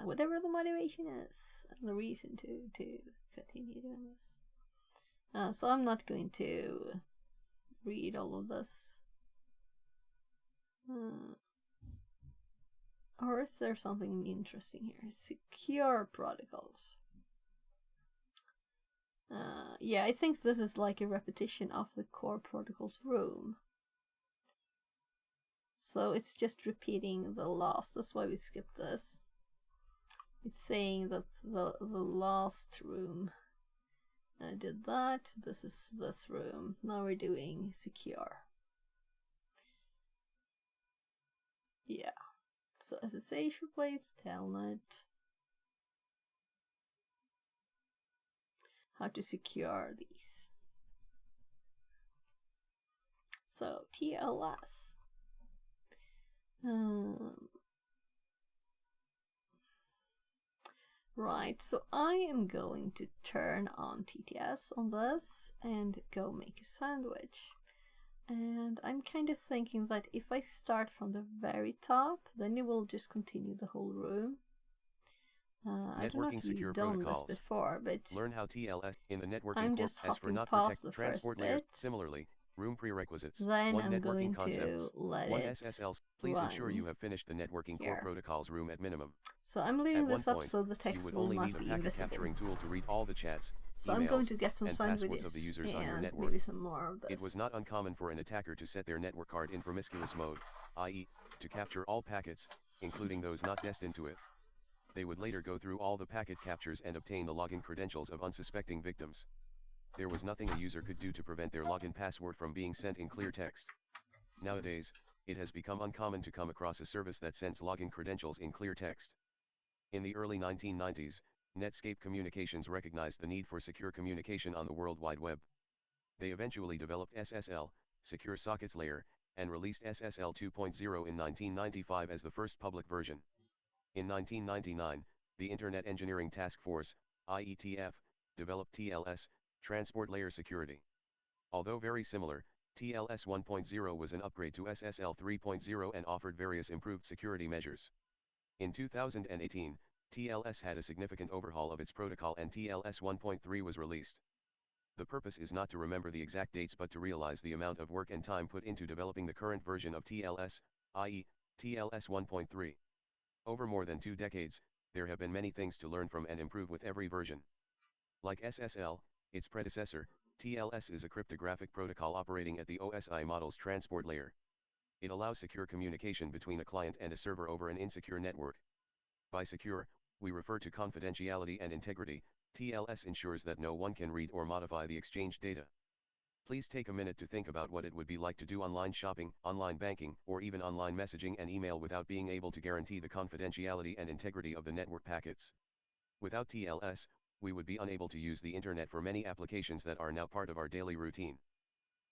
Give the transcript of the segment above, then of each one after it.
whatever the motivation is, the reason to continue doing this. So I'm not going to read all of this. Or is there something interesting here? Secure protocols. Yeah, I think this is like a repetition of the core protocols room. So it's just repeating the last. That's why we skipped this. It's saying that the last room did that. This is this room. Now we're doing secure. Yeah. So SSH replace telnet. How to secure these. So TLS. Right, so I am going to turn on TTS on this and go make a sandwich. And I'm kind of thinking that if I start from the very top, then it will just continue the whole room. I don't know if you've done this before, but learn how TLS in the networking I'm just hopping past the first bit. Similarly, room prerequisites. Then I'm networking going concepts. to let One it SSL. Please run ensure you have finished the networking core protocols room at minimum. So I'm leaving this up point, so the text will not be invisible. Capturing tool to read all the chats. So I'm going to get some sandwiches of the users and on your network. maybe some more of this. It was not uncommon for an attacker to set their network card in promiscuous mode, i.e., to capture all packets, including those not destined to it. They would later go through all the packet captures and obtain the login credentials of unsuspecting victims. There was nothing a user could do to prevent their login password from being sent in clear text. Nowadays, it has become uncommon to come across a service that sends login credentials in clear text. In the early 1990s, Netscape Communications recognized the need for secure communication on the World Wide Web. They eventually developed SSL, Secure Sockets Layer, and released SSL 2.0 in 1995 as the first public version. In 1999, the Internet Engineering Task Force, IETF, developed TLS, Transport Layer Security. Although very similar, TLS 1.0 was an upgrade to SSL 3.0 and offered various improved security measures. In 2018, TLS had a significant overhaul of its protocol and TLS 1.3 was released. The purpose is not to remember the exact dates but to realize the amount of work and time put into developing the current version of TLS, i.e., TLS 1.3. Over more than 2 decades, there have been many things to learn from and improve with every version. Like SSL, its predecessor, TLS is a cryptographic protocol operating at the OSI model's transport layer. It allows secure communication between a client and a server over an insecure network. By secure, we refer to confidentiality and integrity. TLS ensures that no one can read or modify the exchanged data. Please take a minute to think about what it would be like to do online shopping, online banking, or even online messaging and email without being able to guarantee the confidentiality and integrity of the network packets. Without TLS, we would be unable to use the internet for many applications that are now part of our daily routine.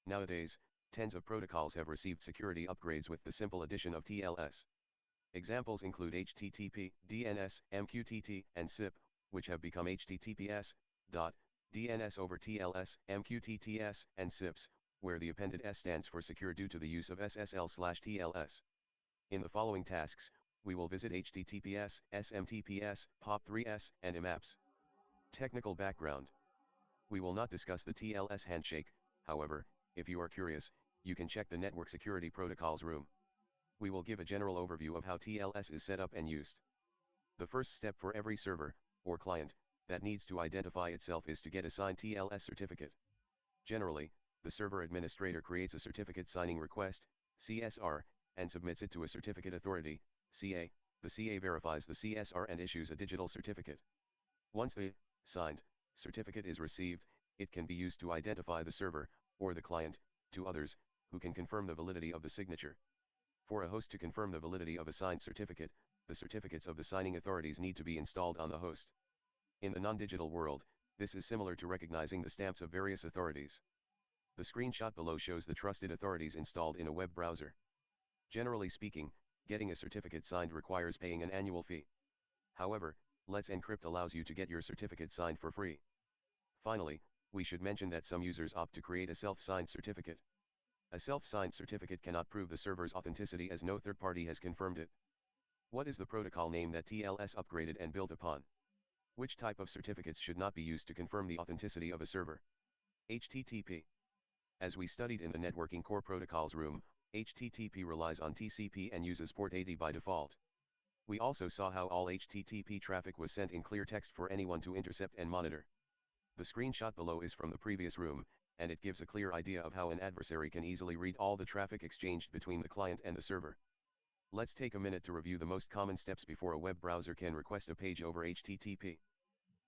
Nowadays, tens of protocols have received security upgrades with the simple addition of TLS. Examples include HTTP, DNS, MQTT, and SIP, which have become HTTPS, DNS over TLS, MQTTS, and SIPs, where the appended S stands for secure due to the use of SSL/TLS. In the following tasks, we will visit HTTPS, SMTPS, POP3S, and IMAPS. Technical background. We will not discuss the TLS handshake, however, if you are curious, you can check the Network Security Protocols room. We will give a general overview of how TLS is set up and used. The first step for every server, or client, that needs to identify itself is to get a signed TLS certificate. Generally, the server administrator creates a certificate signing request, CSR, and submits it to a certificate authority, CA. The CA verifies the CSR and issues a digital certificate. Once the signed certificate is received, it can be used to identify the server, or the client, to others, who can confirm the validity of the signature. For a host to confirm the validity of a signed certificate, the certificates of the signing authorities need to be installed on the host. In the non-digital world, this is similar to recognizing the stamps of various authorities. The screenshot below shows the trusted authorities installed in a web browser. Generally speaking, getting a certificate signed requires paying an annual fee. However, Let's Encrypt allows you to get your certificate signed for free. Finally, we should mention that some users opt to create a self-signed certificate. A self-signed certificate cannot prove the server's authenticity as no third party has confirmed it. What is the protocol name that TLS upgraded and built upon? Which type of certificates should not be used to confirm the authenticity of a server? HTTP. As we studied in the Networking Core Protocols room, HTTP relies on TCP and uses port 80 by default. We also saw how all HTTP traffic was sent in clear text for anyone to intercept and monitor. The screenshot below is from the previous room, and it gives a clear idea of how an adversary can easily read all the traffic exchanged between the client and the server. Let's take a minute to review the most common steps before a web browser can request a page over HTTP.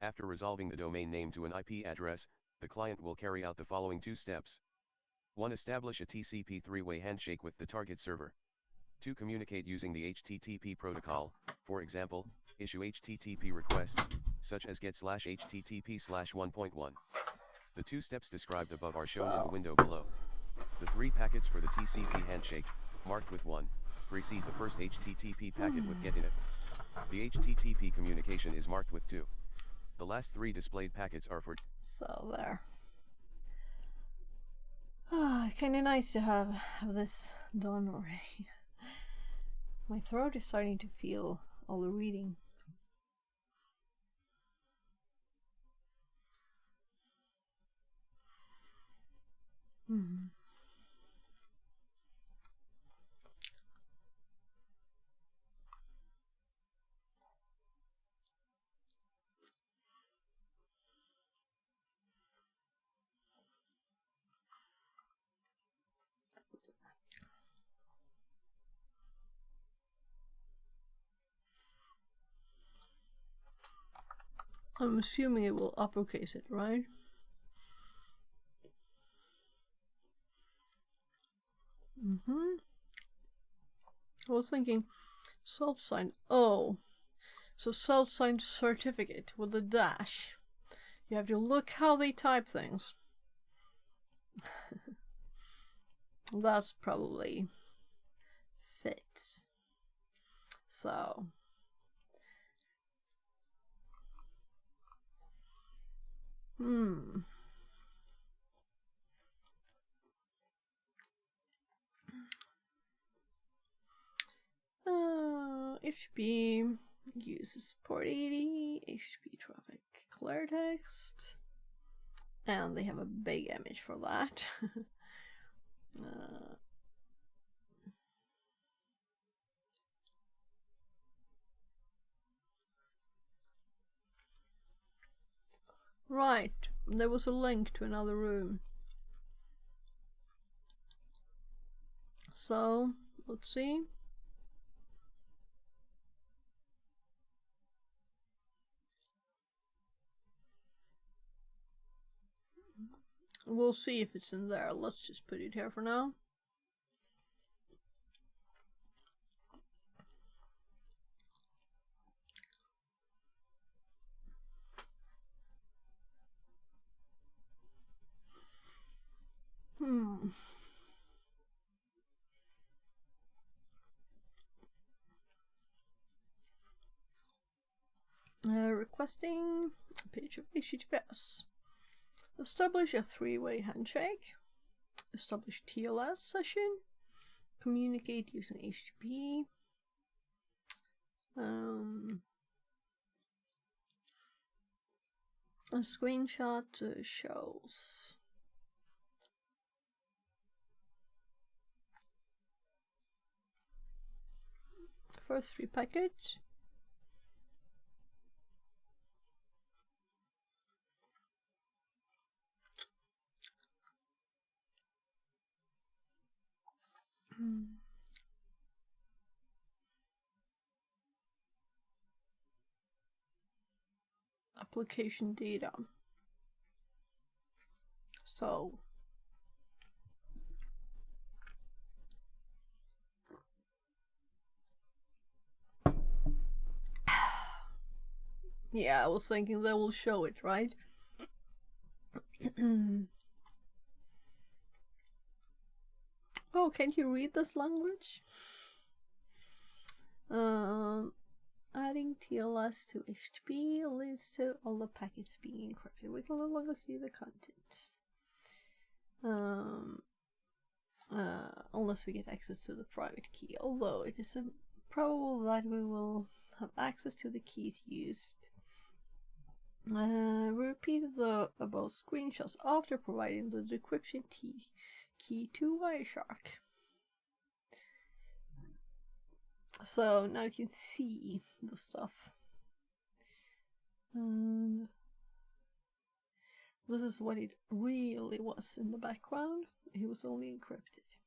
After resolving the domain name to an IP address, the client will carry out the following 2 steps. 1. Establish a TCP three-way handshake with the target server. 2. Communicate using the HTTP protocol, for example, issue HTTP requests, such as get/http/1.1. The 2 steps described above are shown in the window below. The 3 packets for the TCP handshake, marked with 1, precede the first HTTP packet with get in it. The HTTP communication is marked with 2. The last 3 displayed packets are for... So there. Kinda nice to have this done already. My throat is starting to feel all the reading. I'm assuming it will uppercase it, right? I was thinking self-signed. Oh, so self-signed certificate with a dash. You have to look how they type things. That's probably fits. So HTTP uses port 80, HTTP traffic clear text, and they have a big image for that. Right, there was a link to another room. So, let's see. We'll see if it's in there. Let's just put it here for now. Requesting a page of HTTPS. Establish a three-way handshake. Establish TLS session. Communicate using HTTP. A screenshot shows first 3 packets. Application data. So yeah, I was thinking they will show it, right? Oh, can't you read this language? Adding TLS to HTTP leads to all the packets being encrypted. We can no longer see the contents. Unless we get access to the private key. Although it is a probable that we will have access to the keys used. We repeated the above screenshots after providing the decryption key to Wireshark. So now you can see the stuff. And this is what it really was in the background. It was only encrypted.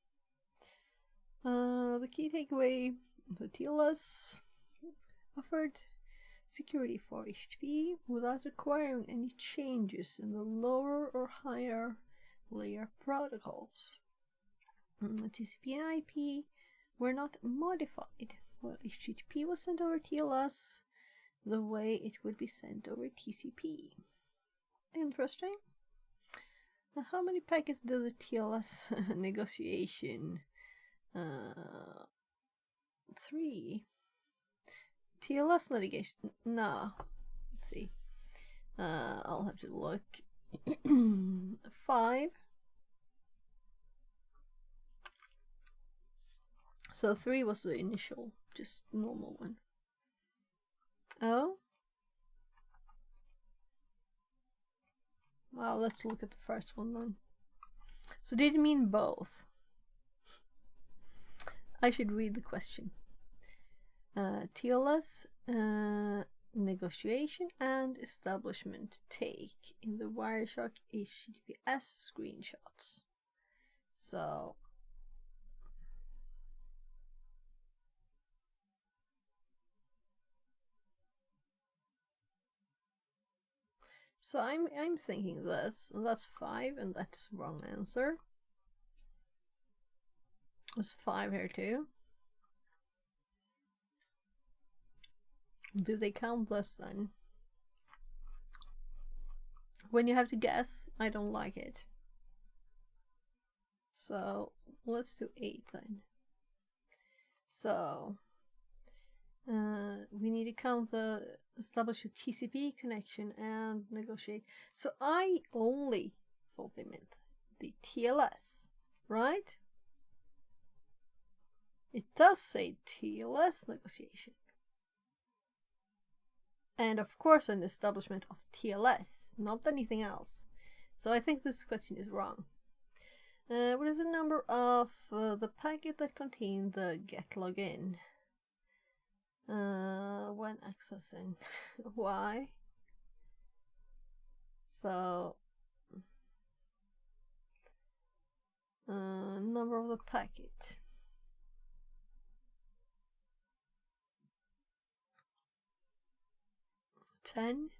The key takeaway, the TLS offered security for HTTP without requiring any changes in the lower or higher layer protocols. TCP and IP were not modified, while HTTP was sent over TLS the way it would be sent over TCP. Interesting. Now, how many packets does the TLS negotiation? 3. TLS navigation. Nah. Let's see. I'll have to look. 5. So 3 was the initial, just normal one. Oh. Well, let's look at the first one then. So did it mean both? I should read the question. TLS negotiation and establishment take in the Wireshark HTTPS screenshots. So I'm thinking this, and that's 5, and that's wrong answer. There's 5 here too. Do they count this then? When you have to guess, I don't like it. So let's do 8 then. So we need to count the establish a TCP connection and negotiate. So I only thought they meant the TLS, right? It does say TLS negotiation. And of course an establishment of TLS, not anything else. So I think this question is wrong. What is the number of the packet that contain the get login? When accessing. Why? So number of the packet. $10.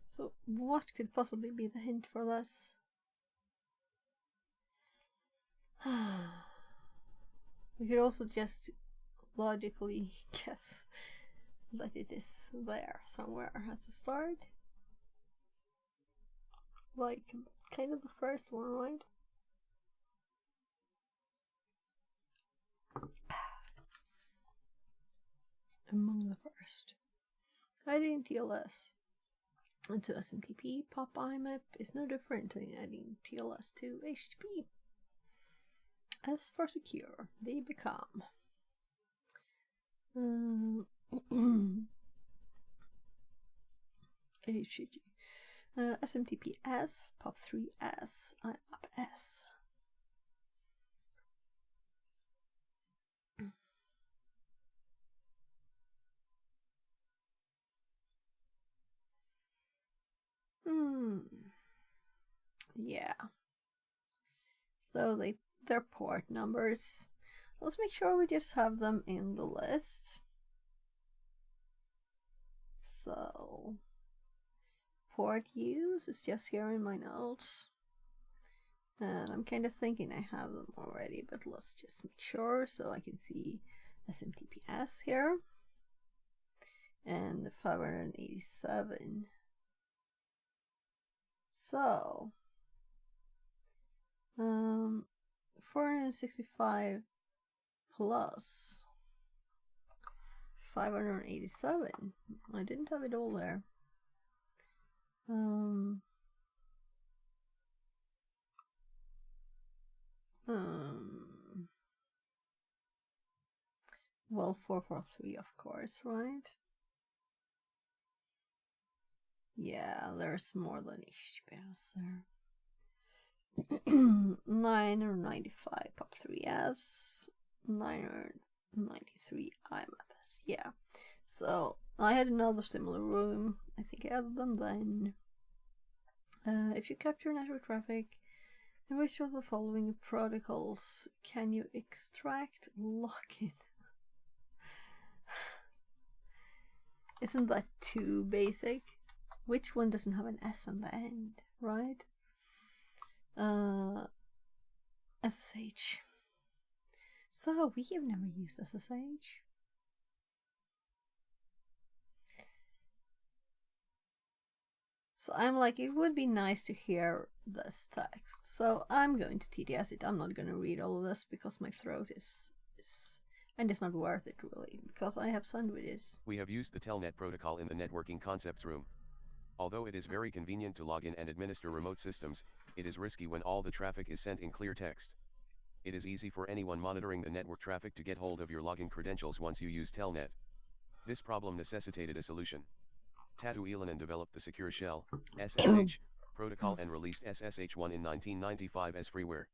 So what could possibly be the hint for this? We could also just logically guess that it is there somewhere at the start. Like kind of the first one, right? Among the first. Adding TLS into SMTP pop IMAP is no different than adding TLS to HTTP. As for secure, they become HTTP, SMTP-S, POP3-S, IMAP-S. Yeah. So their port numbers. Let's make sure we just have them in the list. So port use is just here in my notes. And I'm kind of thinking I have them already, but let's just make sure so I can see SMTP-S here. And 587. So 465 plus 587. I didn't have it all there. Well, 443, of course, right? Yeah, there's more than HTTPS there. 995 POP3S, 993 IMFS. Yeah. So I had another similar room. I think I added them then. If you capture network traffic, in which of the following protocols can you extract login? Isn't that too basic? Which one doesn't have an S on the end, right? SSH. So we have never used SSH. So I'm like, it would be nice to hear this text. So I'm going to TTS it. I'm not going to read all of this because my throat is and it's not worth it really, because I have sandwiches. We have used the Telnet protocol in the networking concepts room. Although it is very convenient to log in and administer remote systems, it is risky when all the traffic is sent in clear text. It is easy for anyone monitoring the network traffic to get hold of your login credentials once you use Telnet. This problem necessitated a solution. Tatu Ilanen developed the Secure Shell, SSH, protocol and released SSH1 in 1995 as freeware.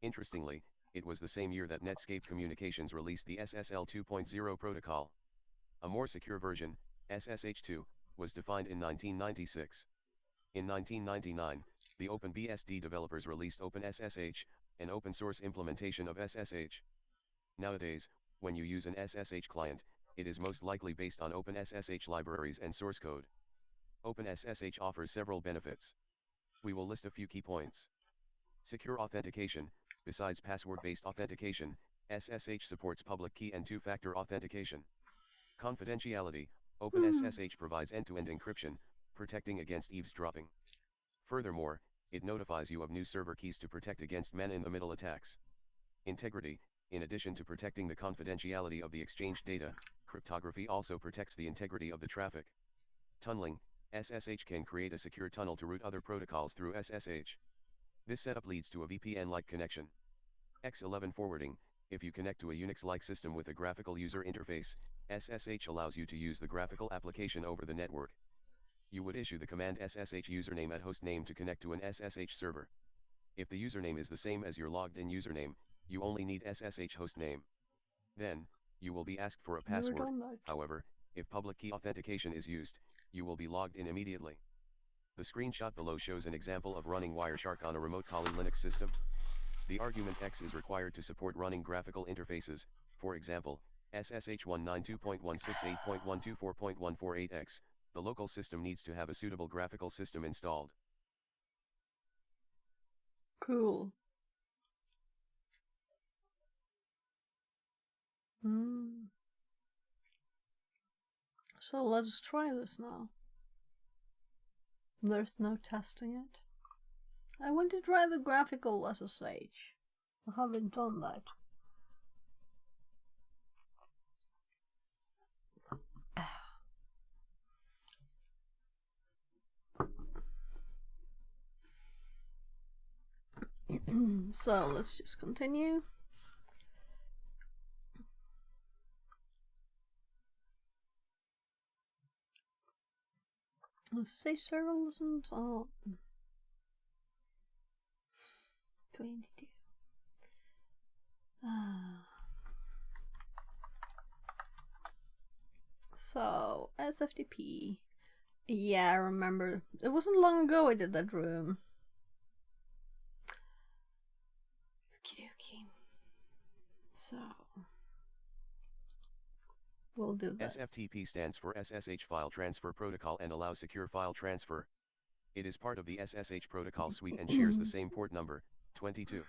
Interestingly, it was the same year that Netscape Communications released the SSL 2.0 protocol. A more secure version, SSH2, was defined in 1996. In 1999, the OpenBSD developers released OpenSSH, an open-source implementation of SSH. Nowadays, when you use an SSH client, it is most likely based on OpenSSH libraries and source code. OpenSSH offers several benefits. We will list a few key points. Secure authentication. Besides password-based authentication, SSH supports public key and two-factor authentication. Confidentiality. OpenSSH provides end-to-end encryption, protecting against eavesdropping. Furthermore, it notifies you of new server keys to protect against man-in-the-middle attacks. Integrity. In addition to protecting the confidentiality of the exchanged data, cryptography also protects the integrity of the traffic. Tunneling. SSH can create a secure tunnel to route other protocols through SSH. This setup leads to a VPN-like connection. X11 forwarding. If you connect to a Unix-like system with a graphical user interface, SSH allows you to use the graphical application over the network. You would issue the command SSH username at hostname to connect to an SSH server. If the username is the same as your logged-in username, you only need SSH hostname. Then, you will be asked for a password. However, if public key authentication is used, you will be logged in immediately. The screenshot below shows an example of running Wireshark on a remote Kali Linux system. The argument X is required to support running graphical interfaces, for example, SSH 192.168.124.148X, the local system needs to have a suitable graphical system installed. Cool. So let's try this now. There's no testing it. I want to try the graphical SSH. I haven't done that. So let's just continue. Let's say server listens on 22. So SFTP. Yeah, I remember. It wasn't long ago I did that room. Okie dokie. So we'll do this. SFTP stands for SSH File Transfer Protocol and allows secure file transfer. It is part of the SSH protocol suite and shares the same port number, 22.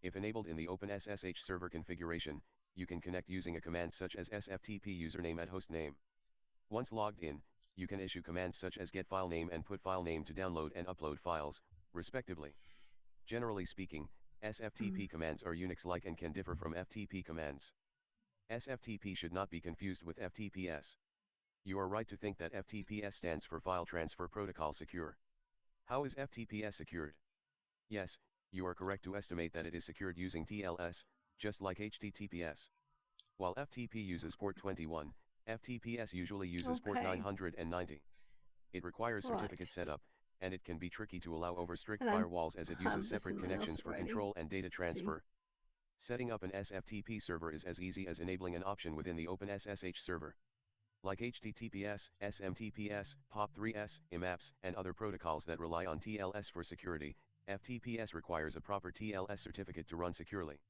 If enabled in the OpenSSH server configuration, you can connect using a command such as SFTP username at hostname. Once logged in, you can issue commands such as get file name and put file name to download and upload files, respectively. Generally speaking, SFTP commands are Unix-like and can differ from FTP commands. SFTP should not be confused with FTPS. You are right to think that FTPS stands for File Transfer Protocol Secure. How is FTPS secured? Yes, You are correct to estimate that it is secured using TLS, just like HTTPS. While FTP uses port 21, FTPS usually uses port 990. It requires certificate setup, and it can be tricky to allow over strict firewalls as it uses separate connections for control and data transfer. Setting up an SFTP server is as easy as enabling an option within the OpenSSH server. Like HTTPS, SMTPS, POP3S, IMAPS, and other protocols that rely on TLS for security, FTPS requires a proper TLS certificate to run securely.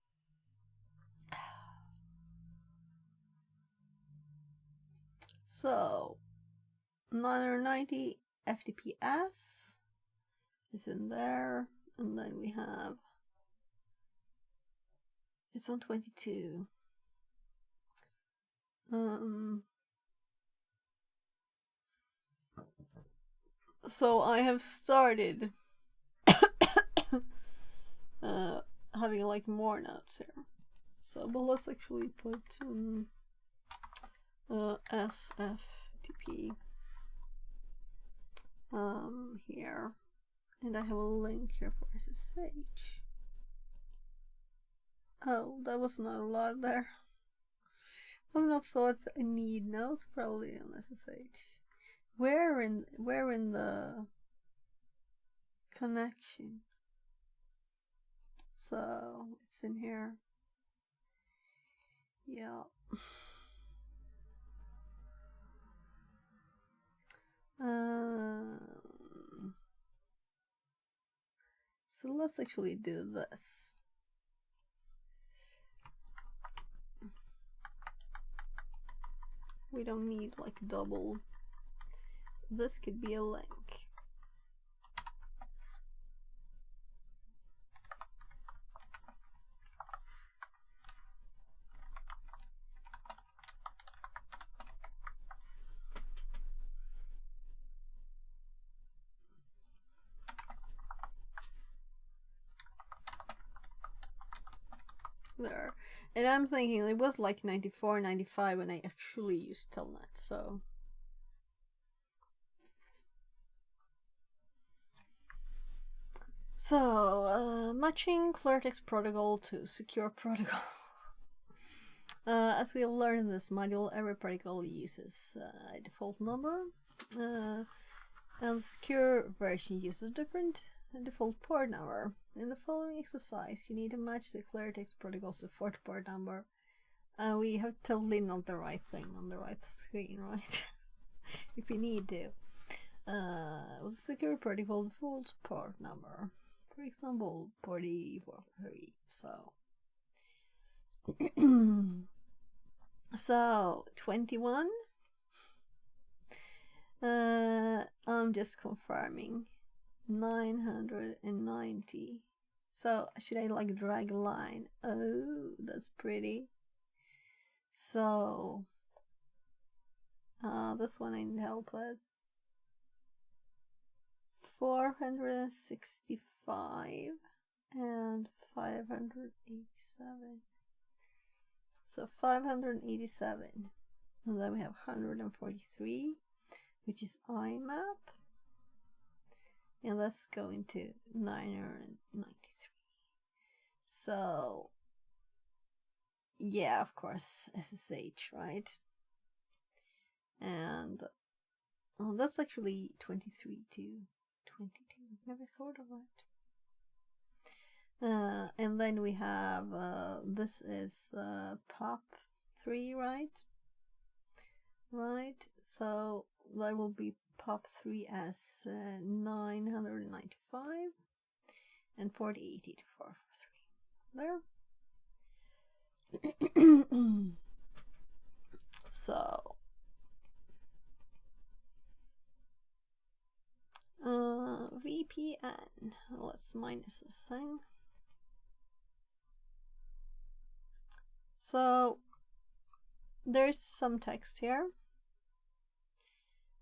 So, 990 FTPS is in there, and then we have, it's on 22. So I have started having like more notes here. So, but let's actually put SFTP here, and I have a link here for SSH. Oh, that was not a lot there. I've not thought I need notes probably on SSH. Where in the connection? So it's in here. Yeah. So let's actually do this. We don't need like double. This could be a link. There. And I'm thinking it was like 94, 95 when I actually used Telnet, so. So, matching cleartext protocol to secure protocol. As we have learned in this module, every protocol uses a default number, and the secure version uses different default port number. In the following exercise, you need to match the cleartext protocol's default port number. We have totally not the right thing on the right screen, right? If you need to. With the secure protocol default port number. For example, port 443. So. So, 21. I'm just confirming. 990. So should I like drag a line? Oh, that's pretty. So this one I need help with. 465 and 587. So 587. And then we have 143, which is IMAP. And let's go into 993. So, yeah, of course, SSH, right? And that's actually 23 to 22. Never thought of that. And then we have this is POP3, right? Right. So that will be POP3 as 995 and port 80 to 443. There. So VPN. Let's minus this thing. So there's some text here.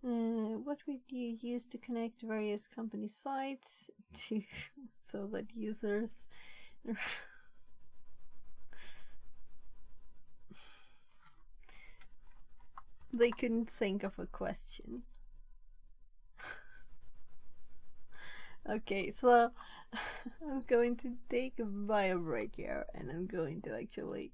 What would you use to connect various company sites to so that users they couldn't think of a question. Okay, so I'm going to take a bio break here, and I'm going to actually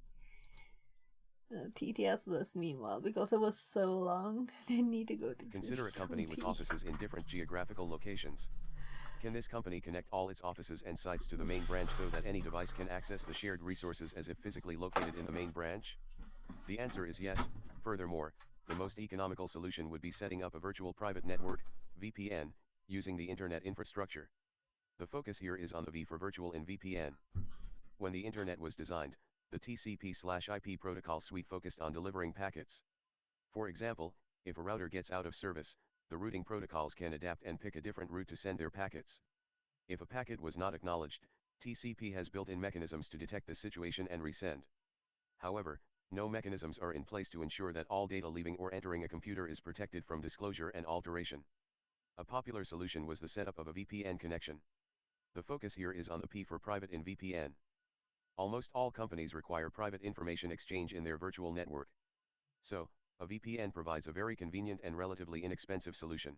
TTS this meanwhile because it was so long. I need to go to Consider a company with pee. offices in different geographical locations. Can this company connect all its offices and sites to the main branch so that any device can access the shared resources as if physically located in the main branch? The answer is yes. Furthermore, the most economical solution would be setting up a virtual private network, VPN, using the internet infrastructure. The focus here is on the V for virtual in VPN. When the internet was designed, the TCP/IP protocol suite focused on delivering packets. For example, if a router gets out of service, the routing protocols can adapt and pick a different route to send their packets. If a packet was not acknowledged, TCP has built-in mechanisms to detect the situation and resend. However, no mechanisms are in place to ensure that all data leaving or entering a computer is protected from disclosure and alteration. A popular solution was the setup of a VPN connection. The focus here is on the P for private in VPN. Almost all companies require private information exchange in their virtual network. So, a VPN provides a very convenient and relatively inexpensive solution.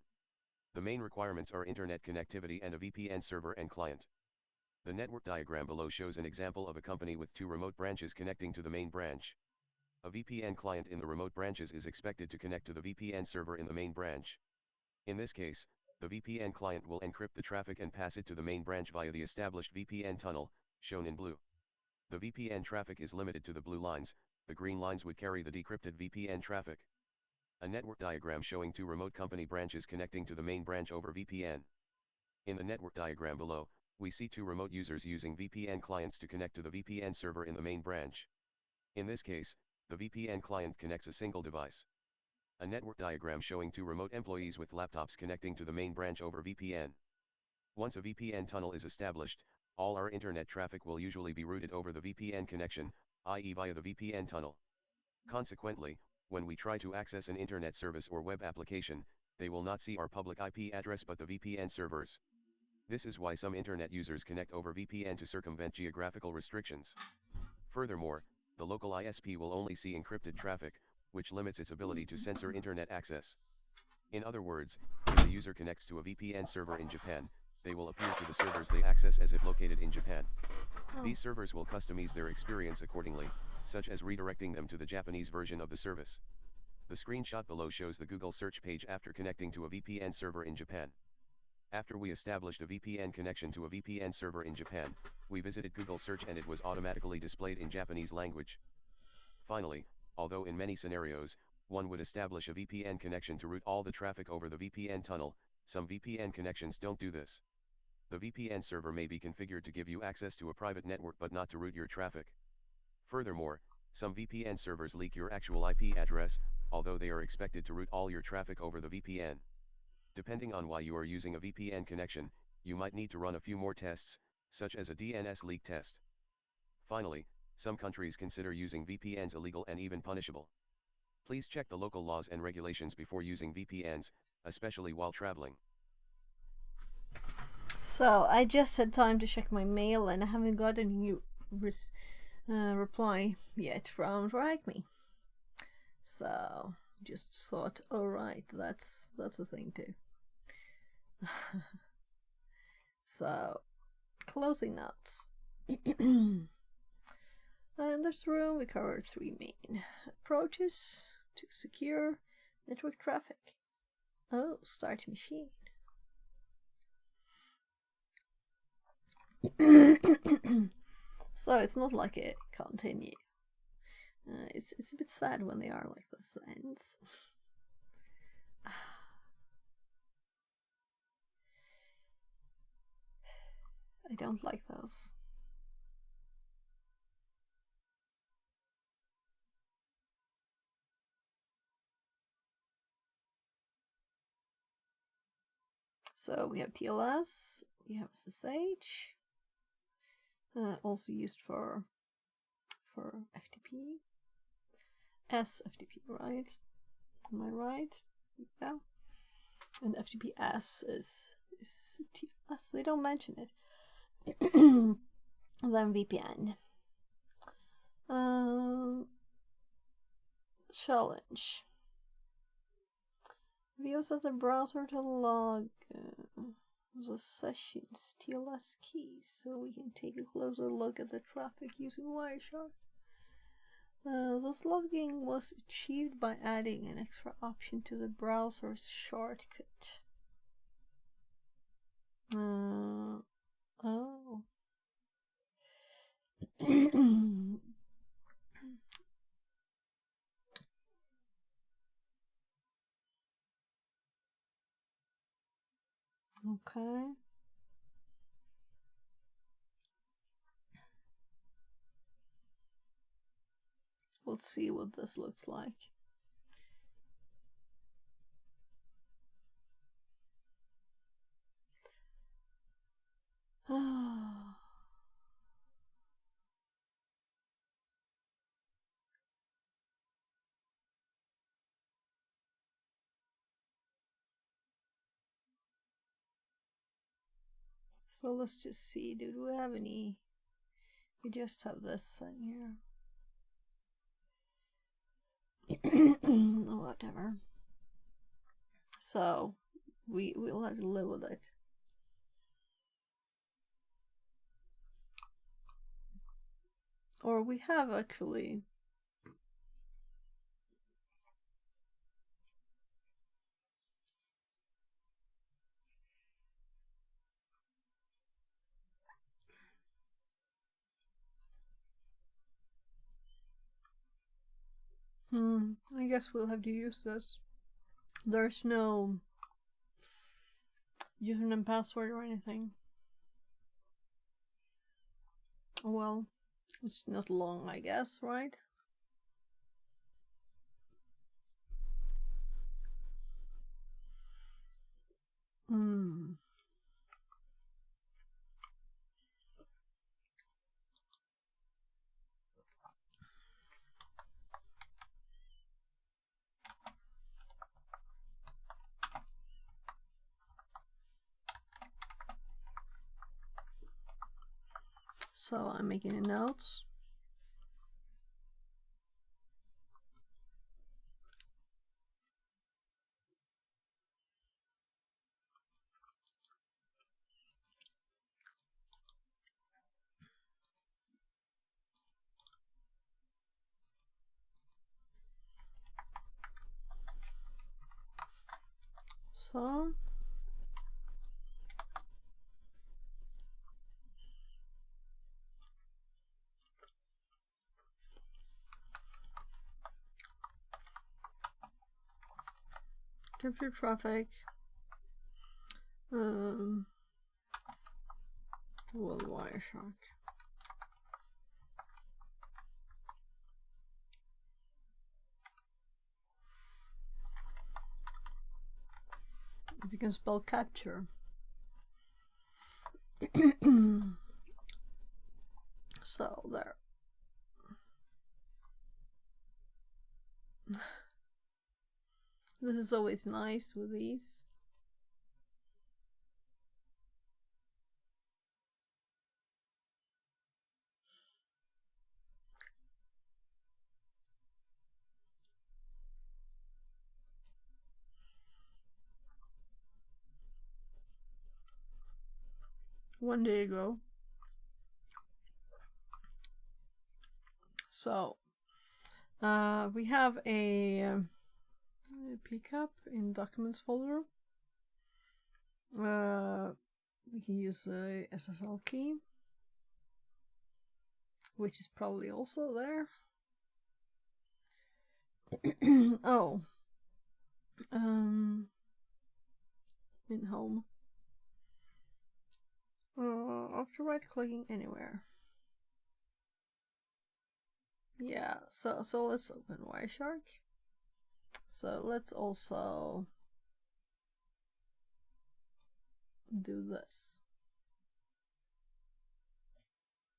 The main requirements are internet connectivity and a VPN server and client. The network diagram below shows an example of a company with 2 remote branches connecting to the main branch. A VPN client in the remote branches is expected to connect to the VPN server in the main branch. In this case, the VPN client will encrypt the traffic and pass it to the main branch via the established VPN tunnel, shown in blue. The VPN traffic is limited to the blue lines, the green lines would carry the decrypted VPN traffic. A network diagram showing 2 remote company branches connecting to the main branch over VPN. In the network diagram below, we see 2 remote users using VPN clients to connect to the VPN server in the main branch. In this case, the VPN client connects a single device. A network diagram showing 2 remote employees with laptops connecting to the main branch over VPN. Once a VPN tunnel is established, all our internet traffic will usually be routed over the VPN connection, i.e. via the VPN tunnel. Consequently, when we try to access an internet service or web application, they will not see our public IP address but the VPN servers. This is why some internet users connect over VPN to circumvent geographical restrictions. Furthermore, the local ISP will only see encrypted traffic, which limits its ability to censor internet access. In other words, if the user connects to a VPN server in Japan, they will appear to the servers they access as if located in Japan. These servers will customize their experience accordingly, such as redirecting them to the Japanese version of the service. The screenshot below shows the Google search page after connecting to a VPN server in Japan. After we established a VPN connection to a VPN server in Japan, we visited Google search and it was automatically displayed in Japanese language. Finally, although in many scenarios, one would establish a VPN connection to route all the traffic over the VPN tunnel, some VPN connections don't do this. The VPN server may be configured to give you access to a private network but not to route your traffic. Furthermore, some VPN servers leak your actual IP address, although they are expected to route all your traffic over the VPN. Depending on why you are using a VPN connection, you might need to run a few more tests, such as a DNS leak test. Finally, some countries consider using VPNs illegal and even punishable. Please check the local laws and regulations before using VPNs, especially while traveling. So I just had time to check my mail and I haven't got a new reply yet from TryHackMe. So just thought, alright, that's a thing too. So, closing notes. In this room we covered 3 main approaches to secure network traffic. Oh, start machine. So it's not like a continue. It's a bit sad when they are like this ends. I don't like those. So we have TLS, we have SSH, also used for FTP. SFTP, right? Am I right? Yeah. And FTPS is TLS. They don't mention it. Then VPN. Challenge. We use as a browser to log. the sessions TLS keys, so we can take a closer look at the traffic using Wireshark. This logging was achieved by adding an extra option to the browser's shortcut. Oh. Okay. Let's see what this looks like. So let's just see, do we have any? We just have this thing here. Whatever. So we'll have to live with it. Or we have actually. I guess we'll have to use this. There's no username and password or anything. Well, it's not long, I guess, right? So I'm making notes. So capture traffic. Well, Wireshark. If you can spell capture. So there. This is always nice with these. One day ago. So we have a pickup in documents folder. We can use a SSL key, which is probably also there. Oh, in home. After right-clicking anywhere. Yeah, so let's open Wireshark. So let's also do this.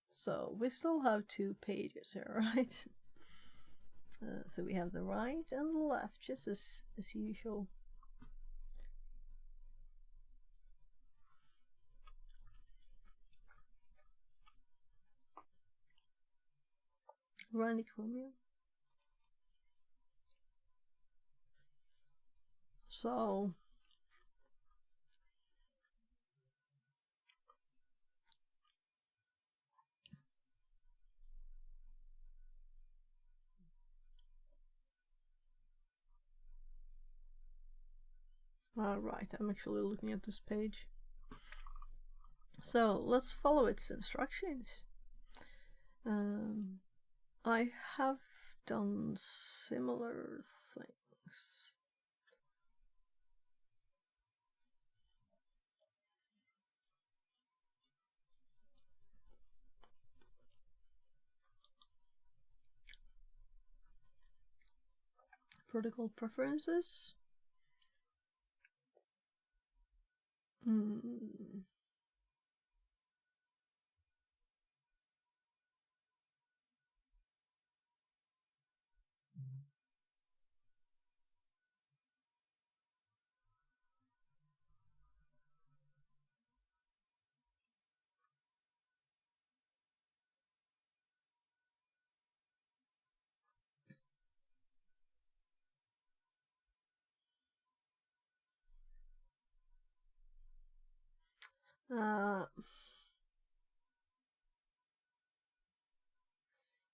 So we still have 2 pages here, right? So we have the right and the left, just as usual. Run Chromium. So Right, I'm actually looking at this page. So let's follow its instructions. I have done similar things. Protocol preferences.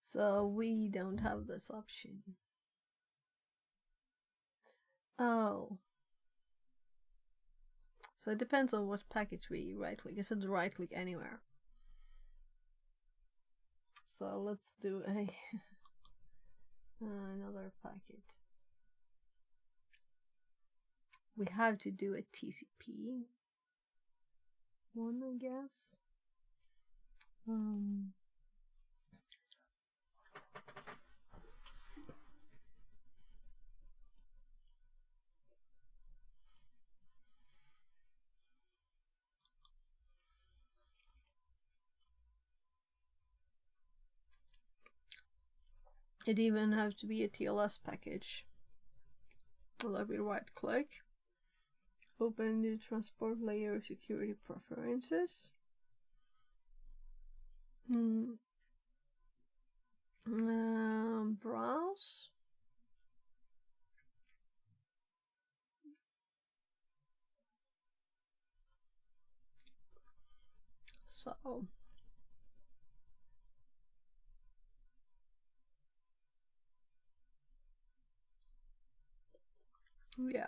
So we don't have this option. Oh. So it depends on what package we right click. Is it right click anywhere? So let's do a another packet. We have to do a TCP one, I guess. It even has to be a TLS package. Let me right click, open the transport layer security preferences. Browse. So yeah,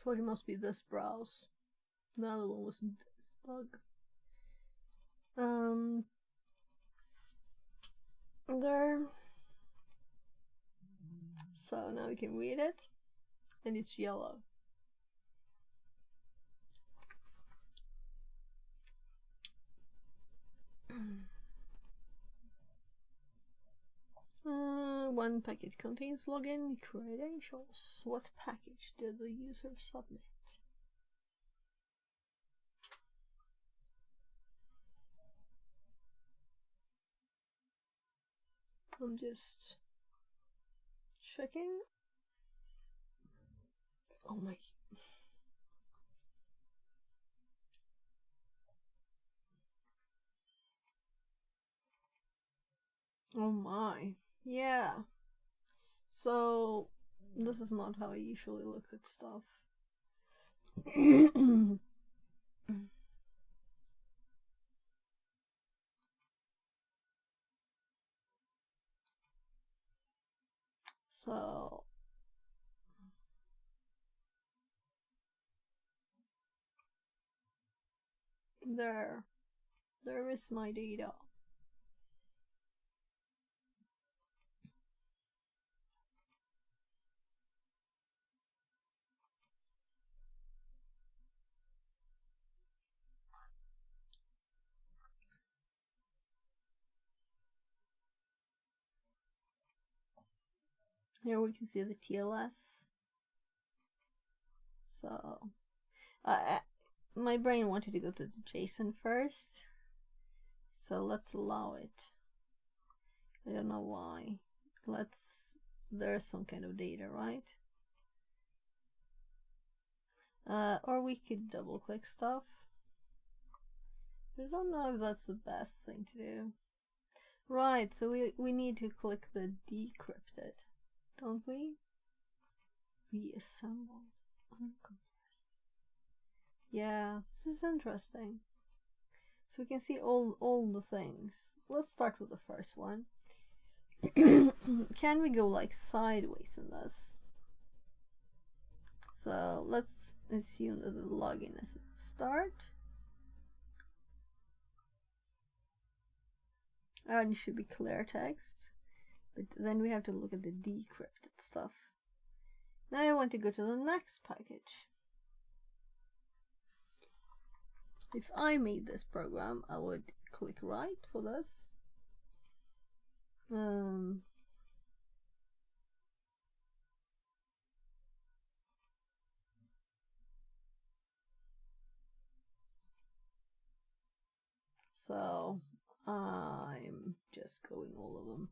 so it must be this browse. The other one was bug. There. So now we can read it, and it's yellow. One packet contains login credentials. What package did the user submit? I'm just checking. Oh my. Oh my. Yeah. So, this is not how I usually look at stuff. So, there is my data. Here we can see the TLS. So, my brain wanted to go to the JSON first, so let's allow it. I don't know why. There's some kind of data, right? Or we could double click stuff. I don't know if that's the best thing to do. Right, so we need to click the decrypted, don't we? Reassembled. Yeah, this is interesting. So we can see all the things. Let's start with the first one. Can we go like sideways in this? So let's assume that the login is at the start. And it should be clear text. But then we have to look at the decrypted stuff. Now I want to go to the next package. If I made this program, I would click right for this. So I'm just going all of them.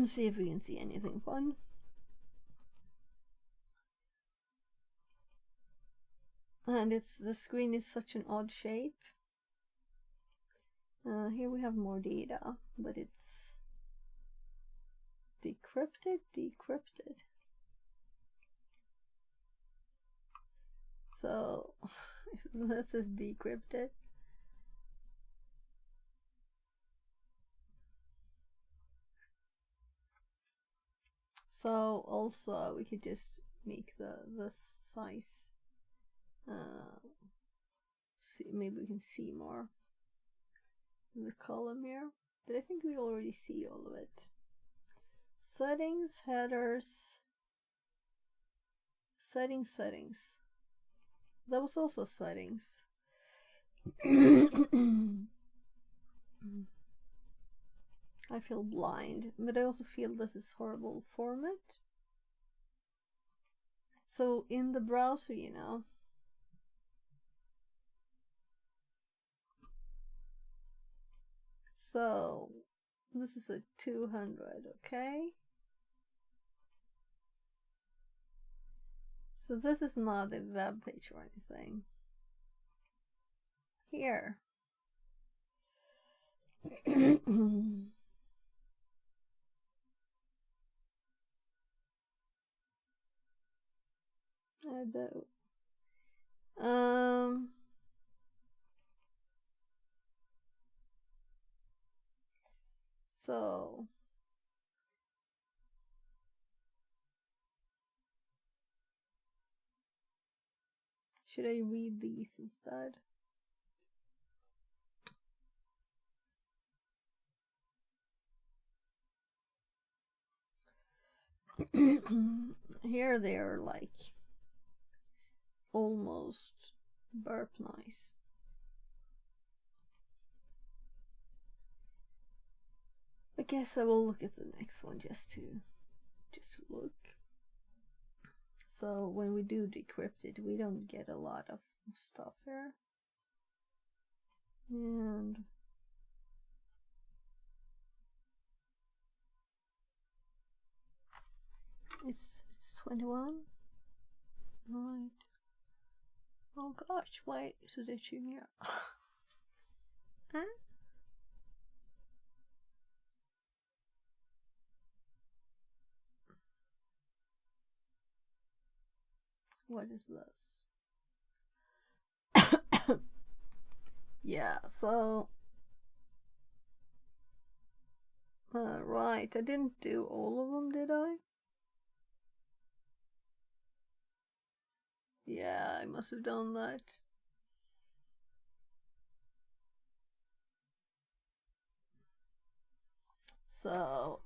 See if we can see anything fun. And the screen is such an odd shape. Here we have more data, but it's decrypted. So this is decrypted. So also we could just make this size. See, maybe we can see more in the column here, but I think we already see all of it. Settings, headers, settings. That was also settings. I feel blind, but I also feel this is horrible format. So in the browser, you know, so this is a 200, okay? So this is not a web page or anything. Here. I do. So should I read these instead? Here they're like almost burp nice. I guess I will look at the next one just to look. So when we do decrypt it, we don't get a lot of stuff here. And it's 21. Right. Oh gosh, why is it itching here? Huh? What is this? Yeah, so right, I didn't do all of them, did I? Yeah, I must have done that. So,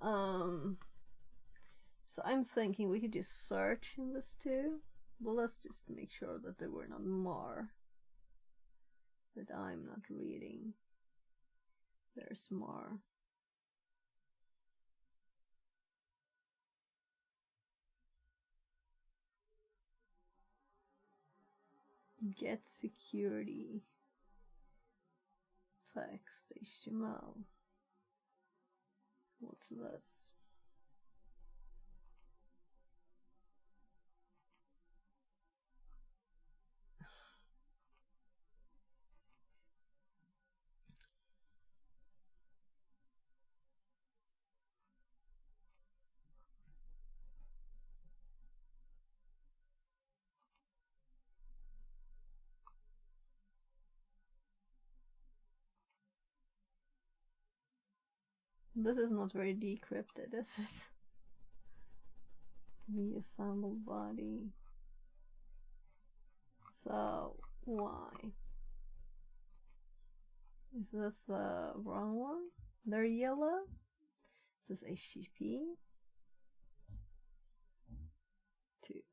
so I'm thinking we could just search in this too. But let's just make sure that there were not more that I'm not reading. There's more. Get security. Text HTML. What's this? This is not very decrypted, is it? Reassembled body. So why? Is this the wrong one? They're yellow. This is HTTP 2.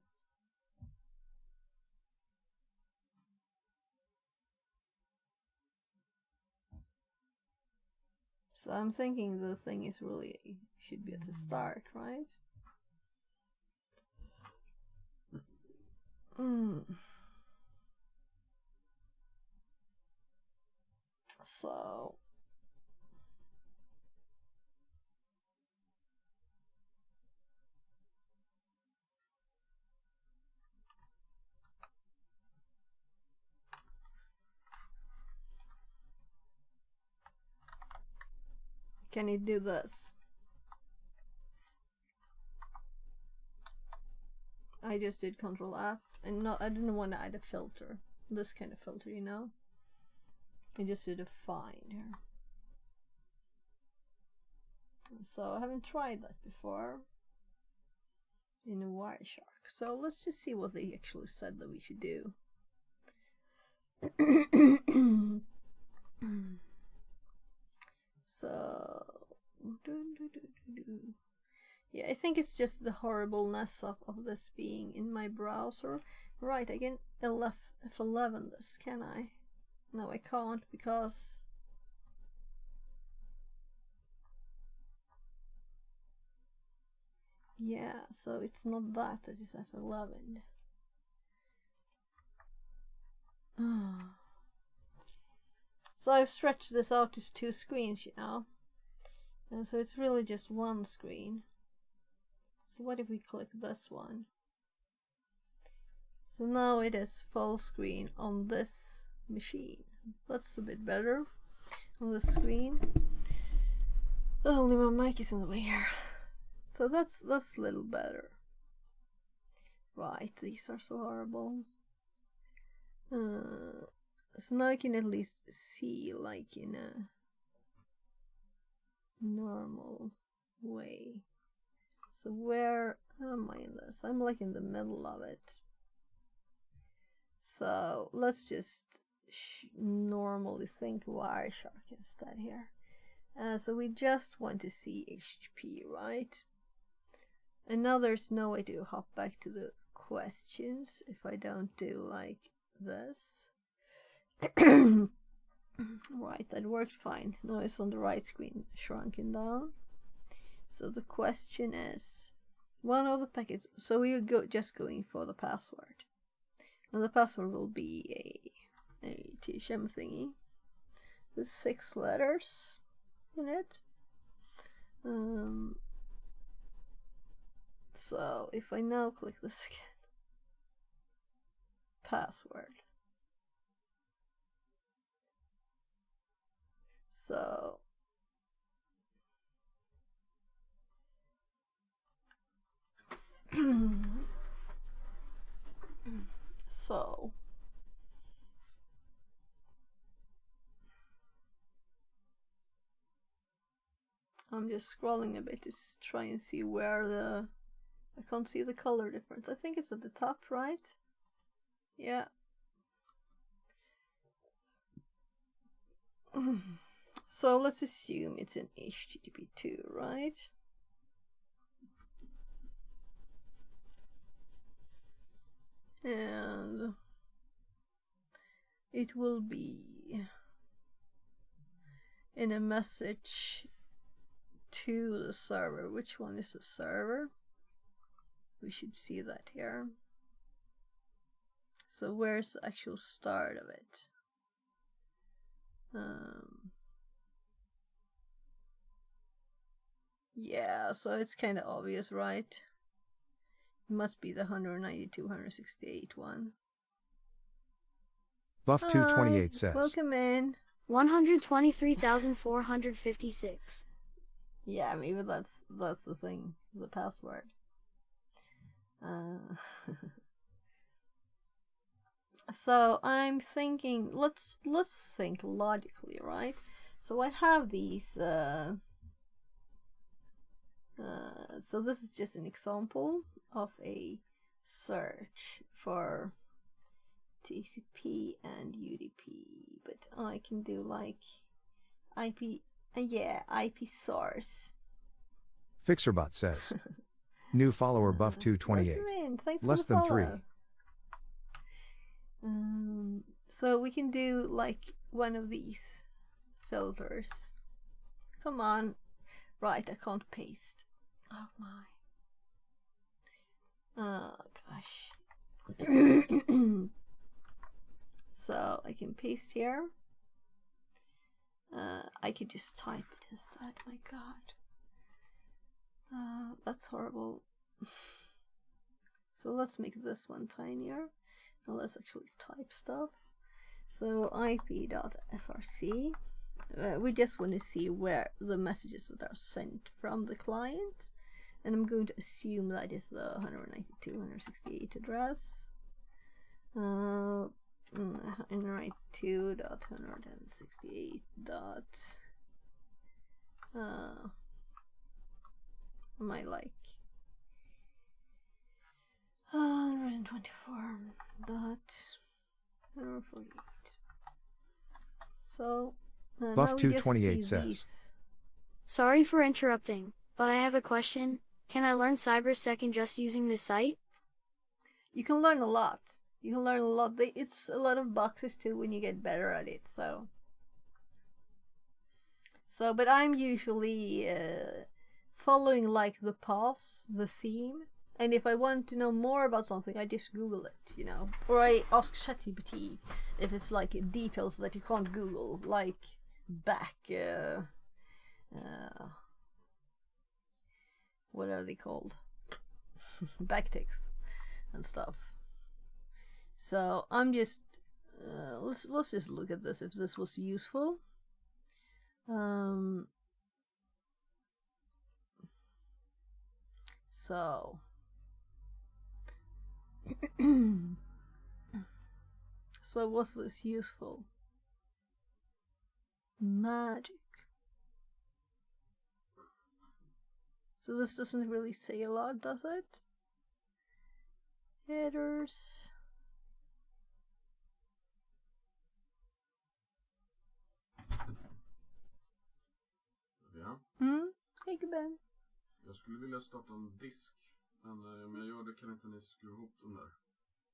So I'm thinking the thing is really should be at the start, right? So can it do this? I just did Control F, and no, I didn't want to add a filter, this kind of filter, you know. I just did a find here. So I haven't tried that before in a Wireshark. So let's just see what they actually said that we should do. So yeah, I think it's just the horribleness of this being in my browser. Right, I can F11 this, can I? No, I can't, because yeah, so it's not that is F11. So I've stretched this out to 2 screens, you know, and so it's really just 1 screen. So what if we click this one? So now it is full screen on this machine. That's a bit better on the screen. Only my mic is in the way here. So that's a little better. Right, these are so horrible. So now I can at least see, like, in a normal way. So where am I in this? I'm like in the middle of it. So let's just normally think Wireshark instead here. So we just want to see HTTP, right? And now there's no way to hop back to the questions if I don't do like this. Right, that worked fine. Now it's on the right screen, shrunken down. So the question is, one of the packets, so we are just going for the password. And the password will be a THM thingy with 6 letters in it. So if I now click this again, password. So so I'm just scrolling a bit to try and see where I can't see the color difference. I think it's at the top, right? Yeah. So let's assume it's an HTTP 2, right? And it will be in a message to the server. Which one is the server? We should see that here. So where's the actual start of it? Yeah, so it's kind of obvious, right? It must be the 192.168 one. Buff228 says, welcome in. 123,456. Yeah, maybe that's the thing, the password. So I'm thinking, let's think logically, right? So I have these. So this is just an example, of a search for TCP and UDP, but I can do like IP, IP source. Fixerbot says. New follower buff 228. Less than 3. So we can do like one of these filters. Come on. Right, I can't paste. Oh my. Oh gosh. So I can paste here. I could just type it instead. My god. That's horrible. So let's make this one tinier. And let's actually type stuff. So ip.src. We just want to see where the messages that are sent from the client. And I'm going to assume that is the 192.168 address. 192.168. My like 124.148. So Buff 228 says. These. Sorry for interrupting, but I have a question. Can I learn cybersecond just using this site? You can learn a lot. You can learn a lot. It's a lot of boxes too when you get better at it. So, but I'm usually following like the path, the theme. And if I want to know more about something, I just Google it, you know. Or I ask ChatGPT if it's like details that you can't Google, like back, what are they called? Backticks and stuff. So I'm just, let's just look at this if this was useful. So. So was this useful? Magic. So this doesn't really say a lot, does it? Headers. Ja. Hej gubben. Jag skulle vilja starta en disk. Men om jag gör det kan inte ni skruva ihop den där.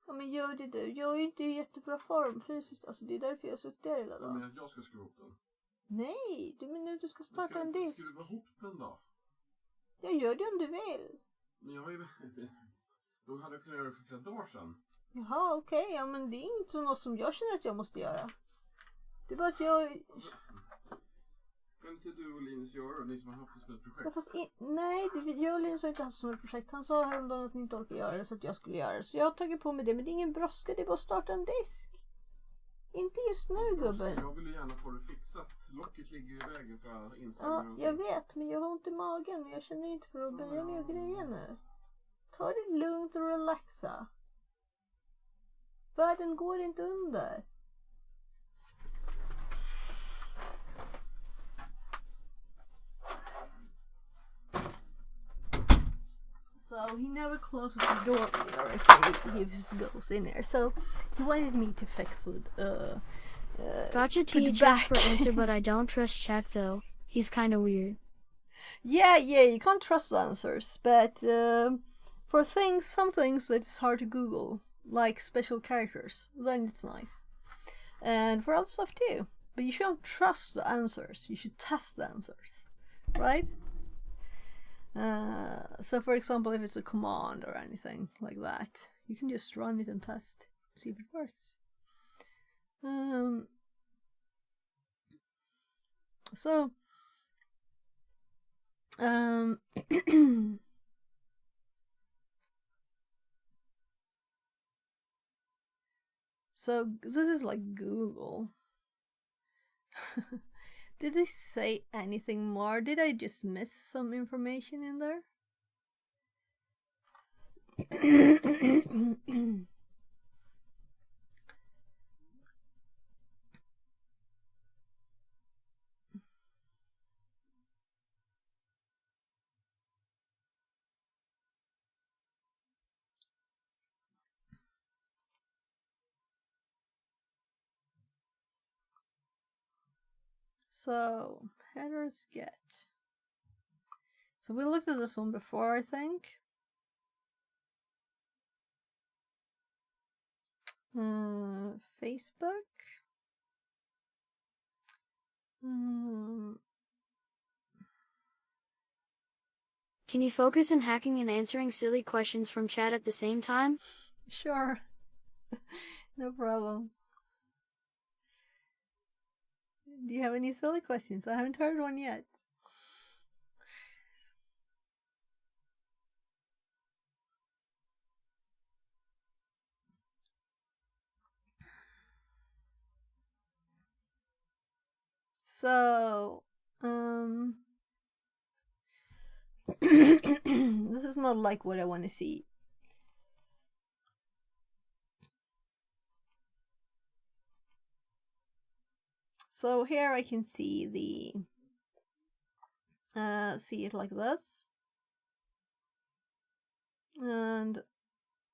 Ja men gör det du. Jag är ju inte i jättebra form fysiskt. Alltså det är därför jag har suttit där hela dagen. Men jag ska skruva ihop den. Nej, du menar att du ska starta en disk. Skruva ihop den då. Jag gör det om du vill. Men jag har ju... Då hade jag kunnat göra det för flera dagar sedan. Jaha, okej. Ja men det är inte något som jag känner att jag måste göra. Det är bara att jag... Vem ser du och Linus göra? Ni som har haft det som ett projekt. Ja, fast nej, jag och Linus har inte haft det som ett projekt. Han sa häromdagen att ni inte orkar göra det så att jag skulle göra det. Så jag har tagit på mig det. Men det är ingen brådska, det är bara att starta en disk. Inte just nu gubben. Jag vill ju gärna få det fixat. Locket ligger ju i vägen för Ja, insamlingen. jag vet. Men jag har ont i magen. Jag känner inte för att börja med grejer nu. Ta det lugnt och relaxa. Världen går inte under. So he never closes the door either if he just goes in there. So he wanted me to fix it. Gotcha THX for answer, but I don't trust Jack though. He's kind of weird. Yeah, you can't trust the answers, but for some things it's hard to Google, like special characters, then it's nice. And for other stuff too. But you shouldn't trust the answers, you should test the answers, right? So for example, if it's a command or anything like that, you can just run it and test, see if it works. So so this is like Google. Did they say anything more? Did I just miss some information in there? So, headers get. So we looked at this one before, I think. Facebook. Can you focus on hacking and answering silly questions from chat at the same time? Sure. No problem. Do you have any silly questions? I haven't heard one yet. So, this is not like what I want to see. So here I can see see it like this, and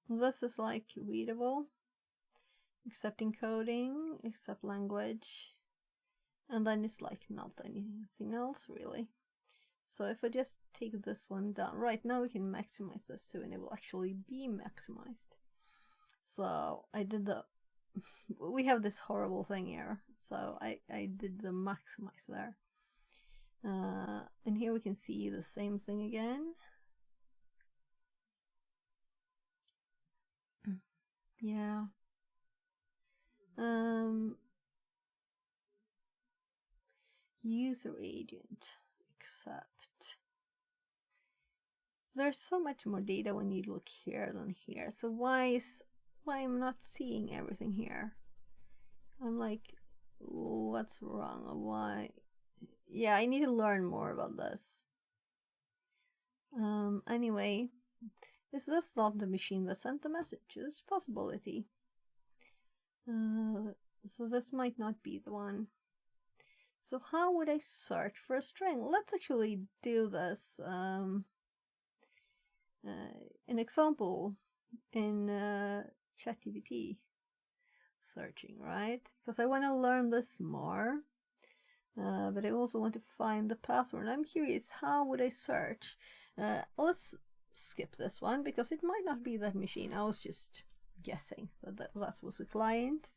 this is like readable, except encoding, except language, and then it's like not anything else really. So if I just take this one down, right now we can maximize this too, and it will actually be maximized. So I did the we have this horrible thing here, so I did the maximize there, and here we can see the same thing again. Yeah. User agent, accept. So there's so much more data when you look here than here. So why I'm not seeing everything here? I'm like, what's wrong? Why? Yeah, I need to learn more about this. Anyway, is this not the machine that sent the message? It's a possibility. So this might not be the one. So how would I search for a string? Let's actually do this. An example in ChatGPT searching, right? Because I want to learn this more, but I also want to find the password. I'm curious, how would I search? Let's skip this one because it might not be that machine. I was just guessing that was a client,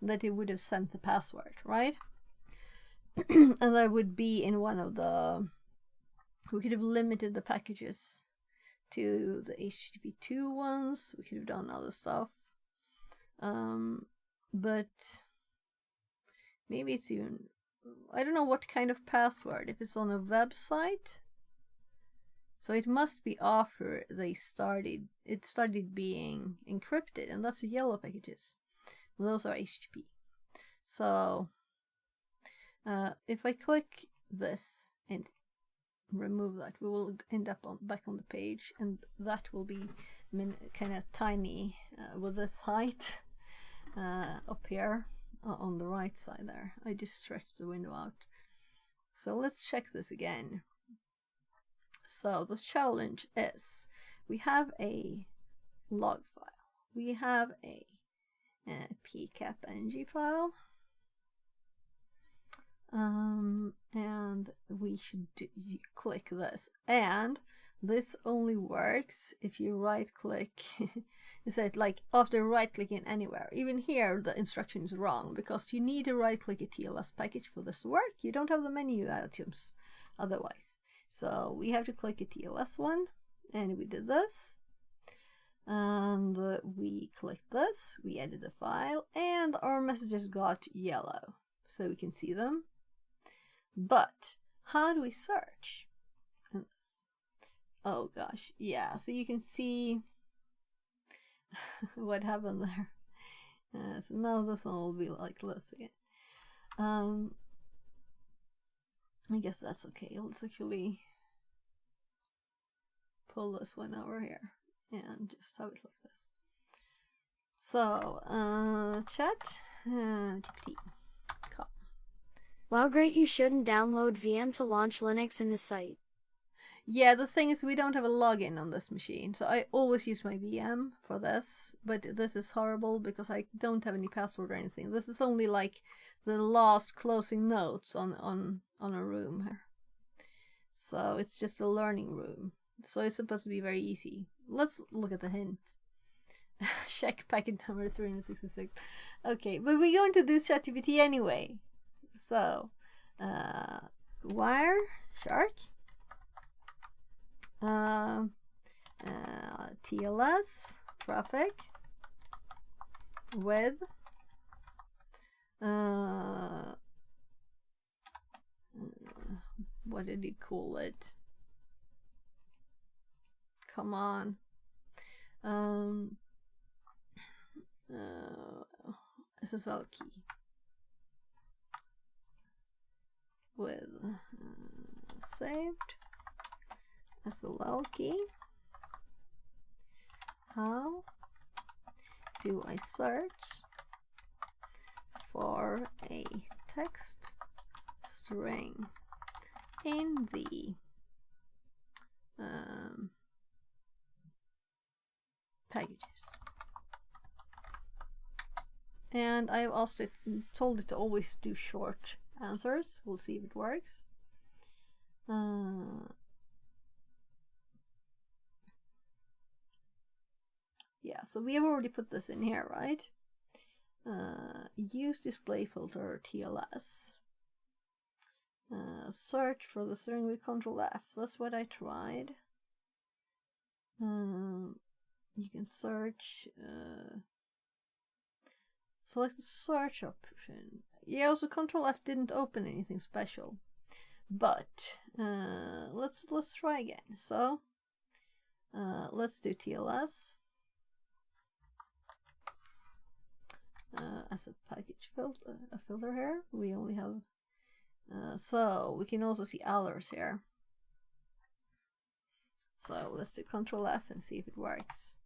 that it would have sent the password, right? And that would be in one of the, we could have limited the packages to the HTTP2 ones. We could have done other stuff, but maybe it's even, I don't know what kind of password, if it's on a website. So it must be after it started being encrypted, and that's the yellow packages. Those are HTTP. So if I click this and remove that, we will end up back on the page, and that will be kind of tiny with this height up here on the right side there. I just stretched the window out. So let's check this again. So the challenge is, we have a log file, we have a pcap-ng file, and we should click this, and this only works if you right click. It says like after right clicking anywhere. Even here the instruction is wrong, because you need to right click a TLS package for this to work. You don't have the menu items otherwise. So we have to click a TLS one, and we did this, and we clicked this, we added the file, and our messages got yellow, so we can see them. But how do we search? Oh gosh, yeah, so you can see what happened there. So now this one will be like this again. I guess that's okay. Let's actually pull this one over here and just have it like this. So, chat, GPT. Wow, great, you shouldn't download VM to launch Linux in the site. Yeah, the thing is we don't have a login on this machine, so I always use my VM for this, but this is horrible because I don't have any password or anything. This is only like the last closing notes on a room. So it's just a learning room. So it's supposed to be very easy. Let's look at the hint. Check packet number 366. Okay, but we're going to do ChatGPT anyway. So, wire, shark, TLS, traffic, with, what did he call it? Come on. SSL key with saved SSL key. How do I search for a text string in the packages? And I've also told it to always do short answers. We'll see if it works. Yeah, so we have already put this in here, right? Use display filter TLS. Search for the string with Control F. That's what I tried. You can search. Select the search option. Yeah, also Control F didn't open anything special. But let's try again. So let's do TLS as a package filter. A filter here. We only have so we can also see others here. So let's do Control F and see if it works.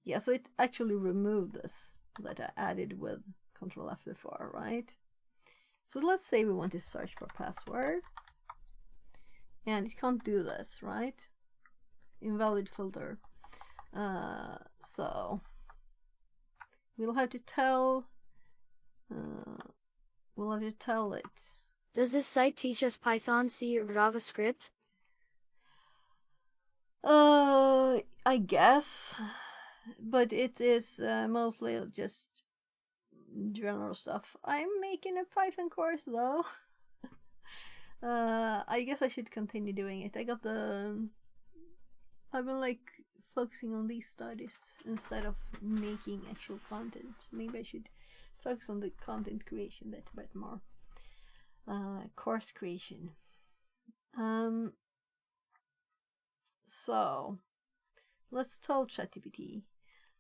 Yeah, so it actually removed this that I added with Control F before, right? So let's say we want to search for password, and it can't do this, right? Invalid filter. So we'll have to tell. We'll have to tell it. Does this site teach us Python, C, or JavaScript? I guess, but it is mostly just general stuff. I'm making a Python course though. I guess I should continue doing it. I've been like focusing on these studies instead of making actual content. Maybe I should focus on the content creation bit more. Course creation. So let's tell ChatGPT.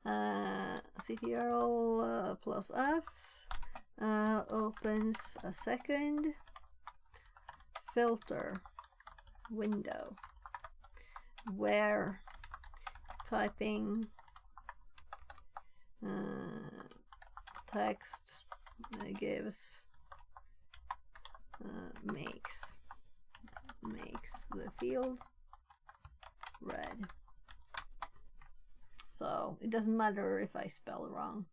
CTRL plus F opens a second filter window where typing text gives makes the field red. So it doesn't matter if I spell wrong.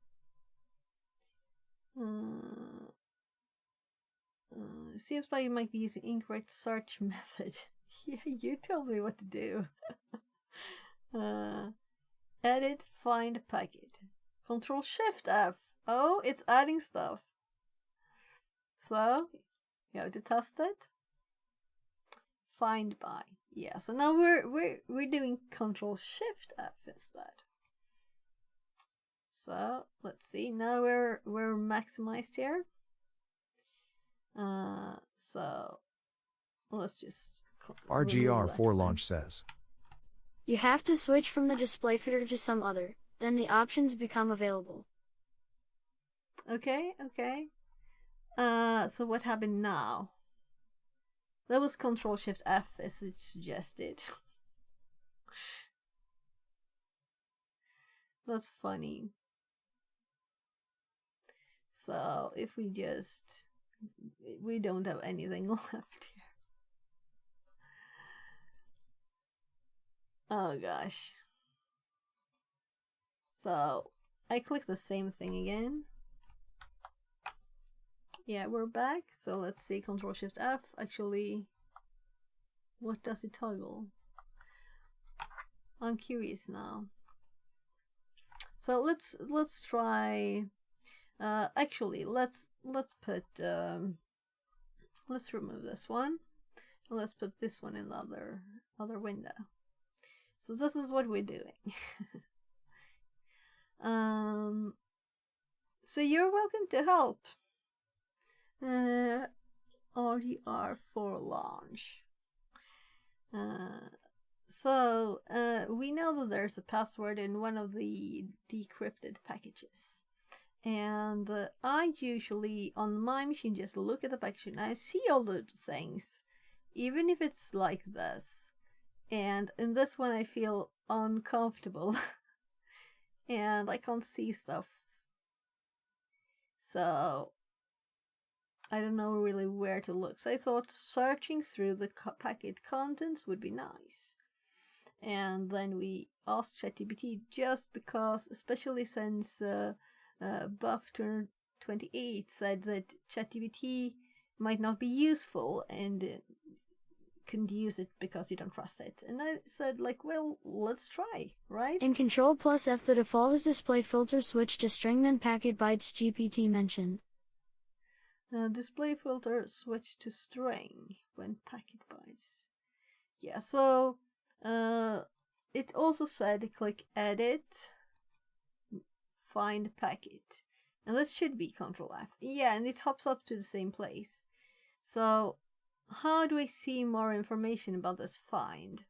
Seems like you might be using incorrect search method. Yeah, you tell me what to do. Edit, find packet. Control Shift F. Oh, it's adding stuff. So you have to test it. Find by. Yeah, so now we're doing Control Shift F instead. So let's see. Now we're maximized here. So let's just RGR4 launch says. You have to switch from the display filter to some other. Then the options become available. Okay. So what happened now? That was Control Shift F as it suggested. That's funny. So if we don't have anything left here. Oh gosh. So I click the same thing again. Yeah, we're back. So let's see, Control Shift F. Actually, what does it toggle? I'm curious now. So let's try. Actually, let's put let's remove this one. And let's put this one in the other window. So this is what we're doing. So you're welcome to help. RDR for launch. So we know that there's a password in one of the decrypted packages. And I usually, on my machine, just look at the package and I see all the things, even if it's like this. And in this one I feel uncomfortable. And I can't see stuff. So I don't know really where to look. So I thought searching through the packet contents would be nice. And then we asked ChatGPT, just because, especially since Buff28 said that ChatGPT might not be useful and couldn't use it because you don't trust it. And I said, like, well, let's try, right? In Control plus F, the default is display filter switch to string, then packet bytes GPT mentioned. Display filter switch to string when packet bytes. Yeah, so it also said click edit, find packet. And this should be Control F. Yeah, and it hops up to the same place. So how do I see more information about this find?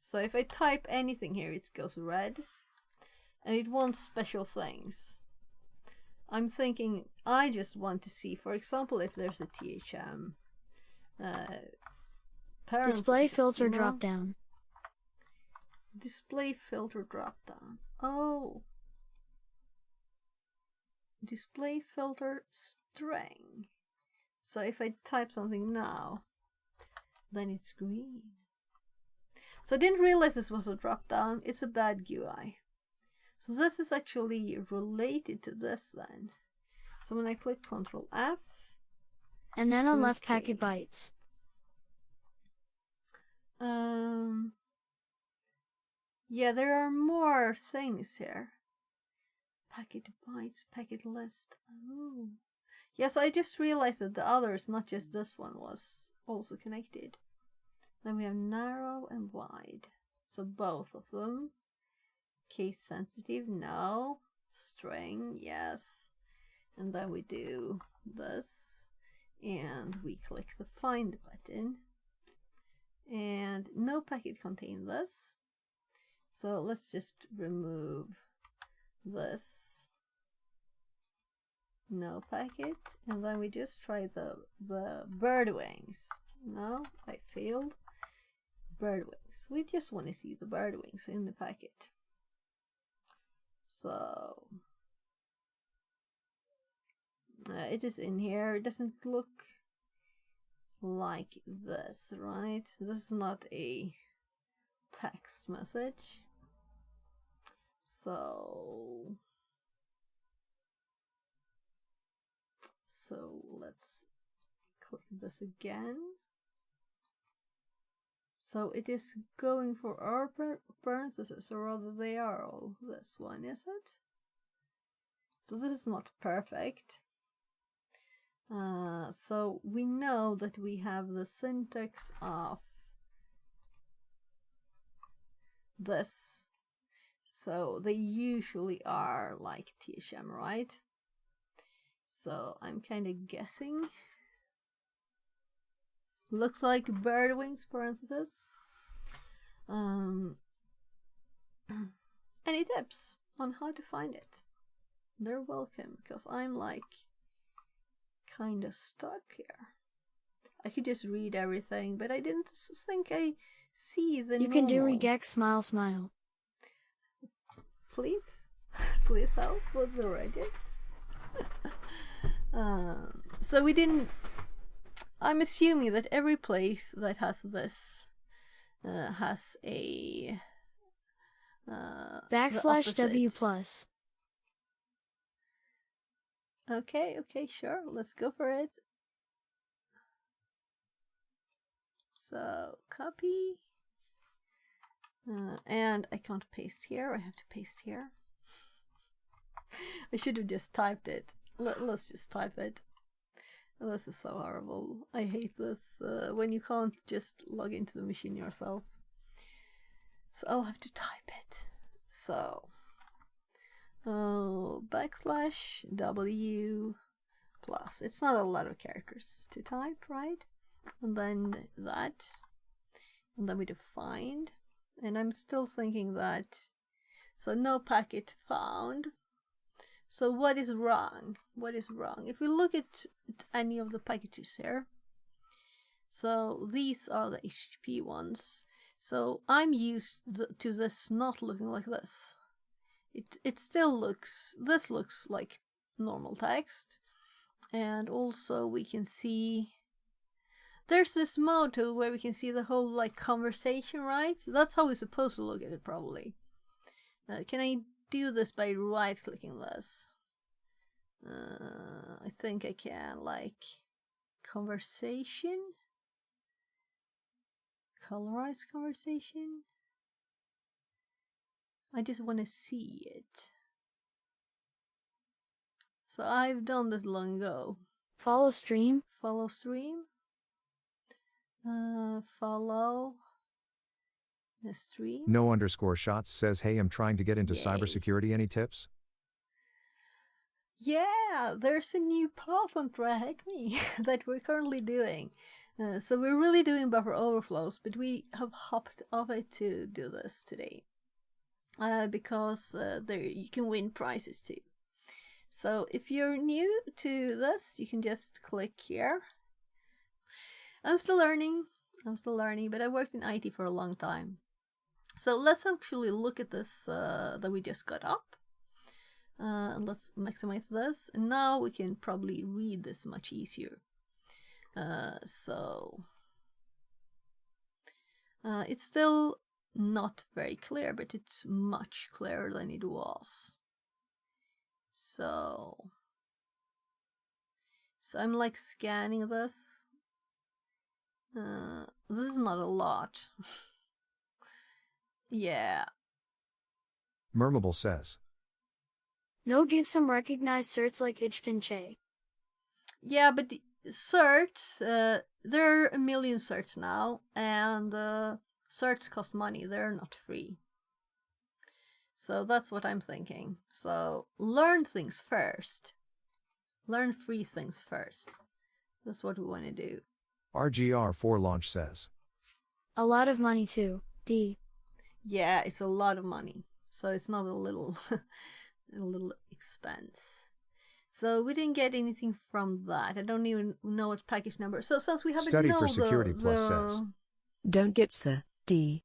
So if I type anything here, it goes red. And it wants special things. I'm thinking I just want to see, for example, if there's a THM display filter drop down. Display filter drop down. Oh. Display filter string. So if I type something now, then it's green. So I didn't realize this was a drop down. It's a bad GUI. So this is actually related to this then. So when I click Control F. And then on left packet bytes. Yeah, there are more things here. Packet bytes, packet list. Oh. Yes, I just realized that the others, not just this one, was also connected. Then we have narrow and wide. So both of them. Case sensitive, no. String, yes. And then we do this. And we click the find button. And no packet contain this. So let's just remove this. No packet. And then we just try the bird wings. No, I failed. Bird wings. We just want to see the bird wings in the packet. So it is in here. It doesn't look like this, right? This is not a text message. So let's click this again. So it is going for our parentheses, or rather they are all this one, is it? So this is not perfect. So we know that we have the syntax of this. So they usually are like THM, right? So I'm kind of guessing. Looks like bird wings parentheses. Any tips on how to find it? They're welcome, because I'm like kind of stuck here. I could just read everything, but I didn't think I see the You can do regex smile smile. Please? Please help with the regex. So we didn't... I'm assuming that every place that has this has a \W plus. Okay, sure, let's go for it. So copy, and I can't paste here. I have to paste here. I should have just typed it. Let's just type it. This is so horrible. I hate this when you can't just log into the machine yourself. So I'll have to type it. So \W plus. It's not a lot of characters to type, right? And then that, and then we define, and I'm still thinking that, so no packet found. So what is wrong? What is wrong? If we look at any of the packages here, so these are the HTTP ones. So I'm used to this not looking like this. It still looks, this looks like normal text, and also we can see there's this mode too where we can see the whole like conversation, right? That's how we're supposed to look at it probably. Can I do this by right clicking this? I think I can, like conversation, colorize conversation. I just want to see it. So I've done this long ago. Follow stream. Follow stream. Follow the stream. No_shots says, hey, I'm trying to get into cybersecurity. Any tips? Yeah, there's a new path on TryHackMe that we're currently doing. So we're really doing buffer overflows, but we have hopped off it to do this today. Because there you can win prizes too. So if you're new to this, you can just click here. I'm still learning, but I worked in IT for a long time. So let's actually look at this that we just got up. And let's maximize this. And now we can probably read this much easier. It's still not very clear, but it's much clearer than it was. So I'm like scanning this. This is not a lot. Yeah. Mermable says, No, get some recognized certs like Che. Yeah, but certs, there are a million certs now, and certs cost money. They're not free. So that's what I'm thinking. So learn things first. Learn free things first. That's what we want to do. RGR4 launch says, A lot of money too, D. Yeah, it's a lot of money. So it's not a little, a little expense. So we didn't get anything from that. I don't even know what package number. So since we haven't Study for Security Plus says, Don't get sir, D.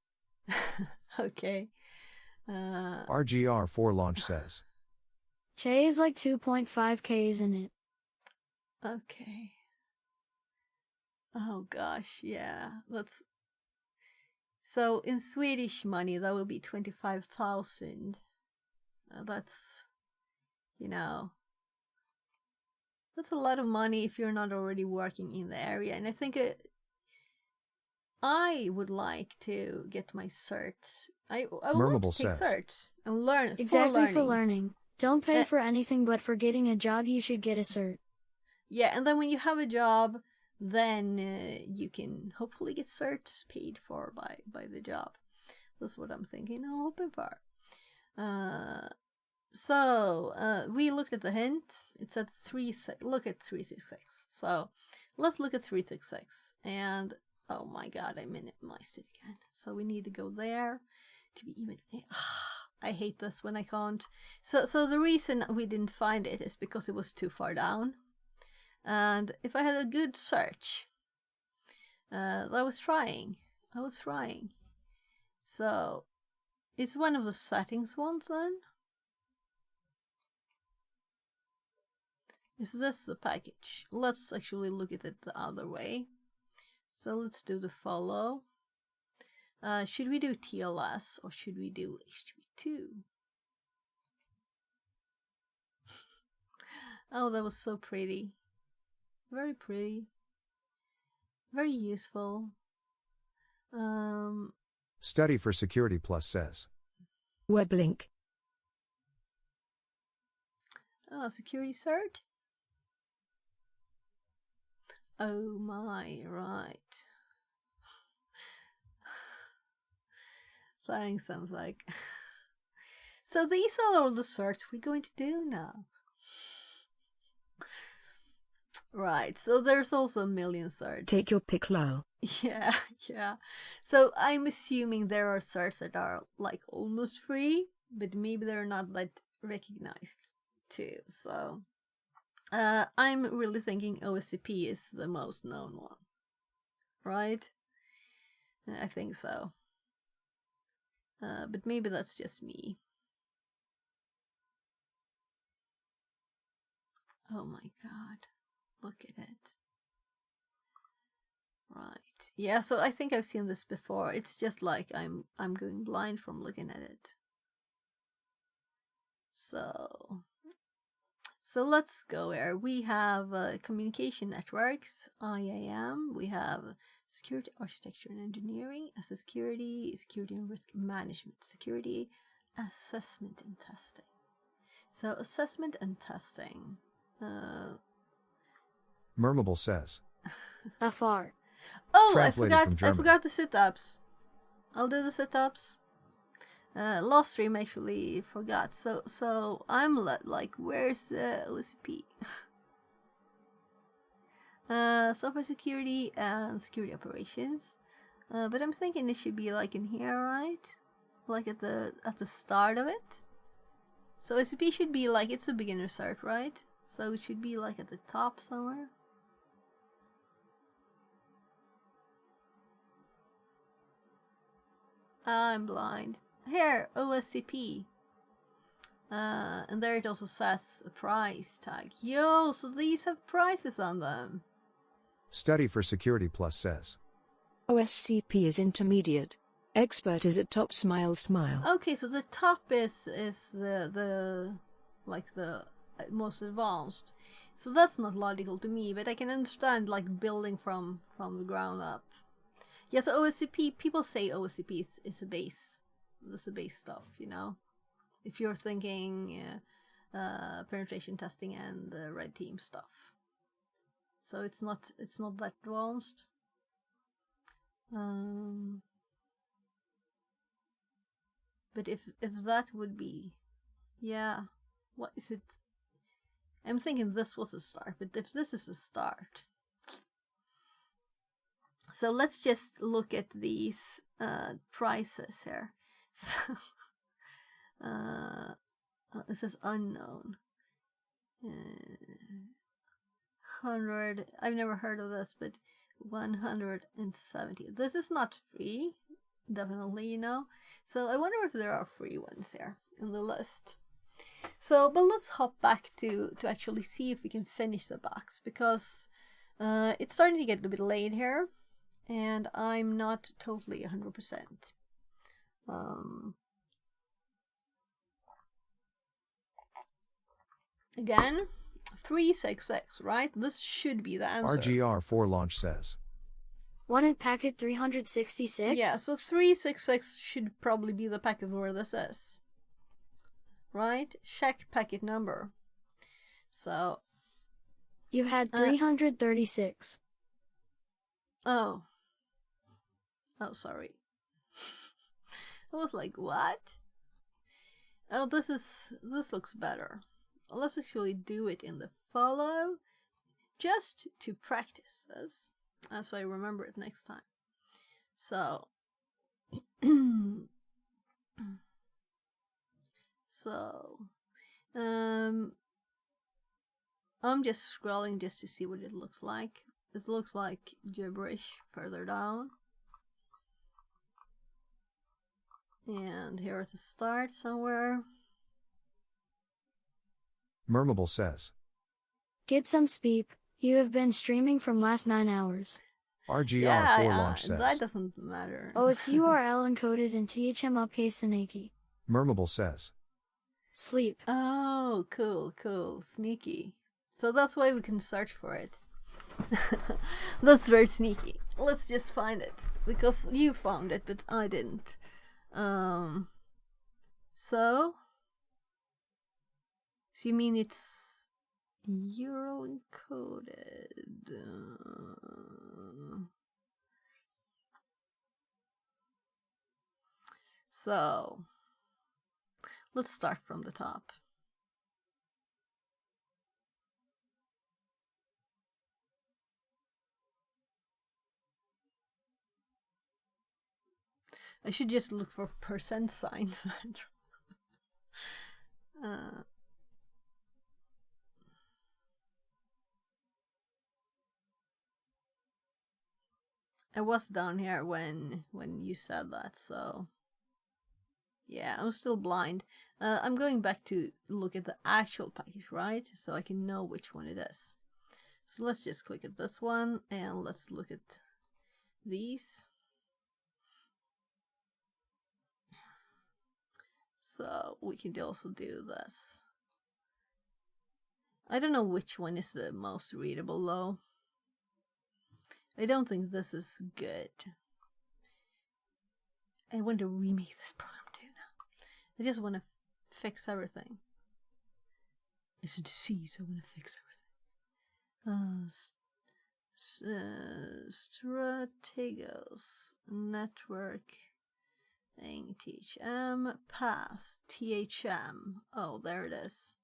Okay. RGR4 launch says, Che is like 2.5K, isn't it? Okay. Oh gosh, yeah. That's so in Swedish money that will be 25,000. That's, you know, that's a lot of money if you're not already working in the area. And I think I would like to get my certs. I would like to take certs and learn. Exactly, for learning. Don't pay for anything, but for getting a job, you should get a cert. Yeah, and then when you have a job, then you can hopefully get certs paid for by the job. That's what I'm thinking. I'm hoping for. So we looked at the hint. It said look at 366. So let's look at 366. And oh my god, I minimized it again. So we need to go there to be even. I hate this when I can't. So the reason we didn't find it is because it was too far down. And if I had a good search, I was trying. So it's one of the settings ones then. Is this the package? Let's actually look at it the other way. So let's do the follow. Should we do TLS or should we do HTTP2? Oh, that was so pretty. Very pretty. Very useful. Study for Security Plus says. Web link. Oh, security cert? Oh my, right. Thanks, sounds like. So these are all the certs we're going to do now. Right, so there's also a million certs. Take your pick, lol. Yeah. So I'm assuming there are certs that are like almost free, but maybe they're not that recognized too. So I'm really thinking OSCP is the most known one. Right? I think so. But maybe that's just me. Oh my god. Look at it. Right. Yeah, so I think I've seen this before. It's just like I'm going blind from looking at it. So let's go here. We have communication networks, IAM. We have security architecture and engineering, as a security and risk management, security assessment and testing. So assessment and testing. Mermable says. Afar. Oh, I Translated forgot the sit-ups. I'll do the sit-ups. Last stream actually forgot. So I'm like, where's the OCP? Software security and security operations. But I'm thinking it should be like in here, right? Like at the start of it. So OCP should be like, it's a beginner cert, right? So it should be like at the top somewhere. I'm blind. Here, OSCP. And there it also says a price tag. Yo, so these have prices on them. Study for Security Plus says. OSCP is intermediate. Expert is at top. Smile. Okay, so the top is the like the most advanced. So that's not logical to me, but I can understand like building from the ground up. Yeah, so OSCP, people say OSCP is a base. That's the base stuff, you know? If you're thinking penetration testing and red team stuff. So it's not that advanced. But if that would be, yeah, what is it? I'm thinking this was a start, but if this is a start. So let's just look at these prices here. So, it says unknown. 100. I've never heard of this, but 170. This is not free, definitely, you know. So I wonder if there are free ones here in the list. So, but let's hop back to actually see if we can finish the box, because it's starting to get a bit late here. And I'm not totally 100%. Again, 366, right? This should be the answer. RGR4 launch says. Wanted packet 366? Yeah, so 366 should probably be the packet where this is. Right? Check packet number. So. You had 336. Oh, sorry. I was like, what? Oh, this looks better. Let's actually do it in the follow, just to practice this, so I remember it next time. So, I'm just scrolling just to see what it looks like. This looks like gibberish further down. And here at the start somewhere. Mermable says. Get some speep. You have been streaming from last 9 hours. RGR4 launch says. That doesn't matter. Oh, it's URL encoded in THM upcase Saneki. Mermable says. Sleep. Oh, cool. Sneaky. So that's why we can search for it. That's very sneaky. Let's just find it. Because you found it, but I didn't. So you mean it's URL encoded? So let's start from the top. I should just look for percent signs. I was down here when you said that, so yeah, I'm still blind. I'm going back to look at the actual package, right? So I can know which one it is. So let's just click at this one and let's look at these. So we can also do this. I don't know which one is the most readable though. I don't think this is good. I want to remake this program too now. I just want to fix everything. It's a disease, I want to fix everything. Strategos network THM pass THM. Oh, there it is.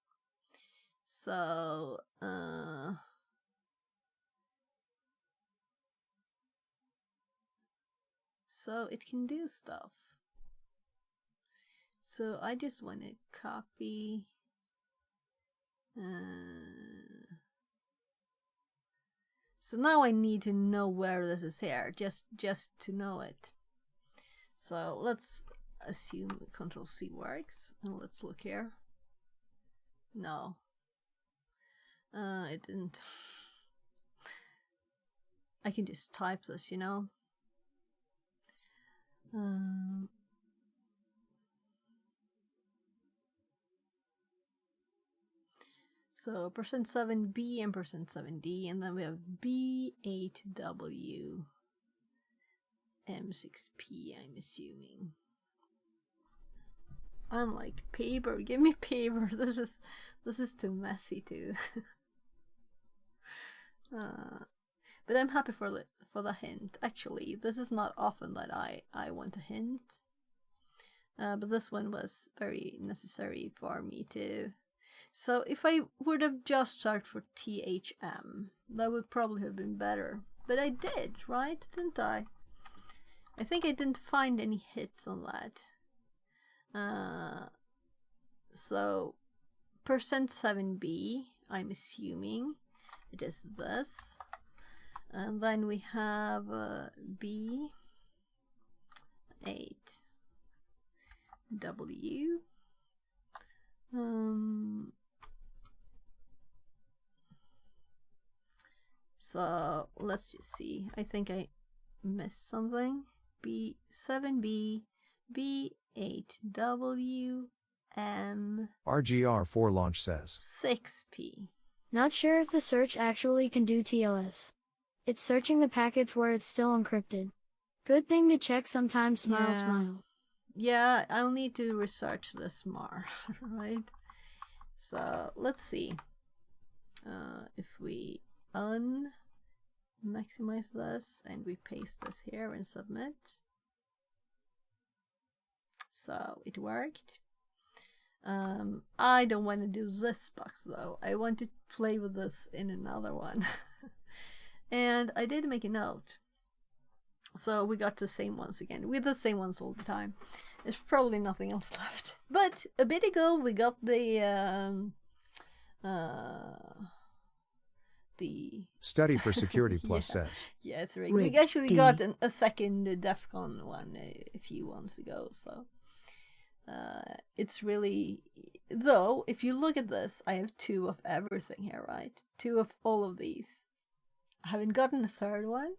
So so it can do stuff. So I just want to copy so now I need to know where this is here, just to know it. So let's assume Control-C works, and let's look here. No. It didn't. I can just type this, you know. So %7B and %7D, and then we have B8W M6P, I'm assuming. I'm like, paper, give me paper. This is too messy too. But I'm happy for the hint. Actually, this is not often that I want a hint. But this one was very necessary for me too. So if I would have just searched for THM, that would probably have been better. But I did, right? Didn't I? I think I didn't find any hits on that. So %7B, I'm assuming it is this. And then we have B8W. So let's just see. I think I missed something. B7B, B8W, M. RGR4 launch says. 6P. Not sure if the search actually can do TLS. It's searching the packets where it's still encrypted. Good thing to check sometimes, smile, smile. Yeah, I'll need to research this more, right? So let's see. If we maximize this and we paste this here and submit. So it worked. I don't want to do this box though. I want to play with this in another one. And I did make a note. So we got the same ones again. We the same ones all the time. There's probably nothing else left. But a bit ago we got the Study for Security Plus says. Yeah, it's rigged. We actually got a second DEF CON one a few months ago, so it's really, though if you look at this, I have 2 of everything here, right? 2 of all of these. I haven't gotten a third one,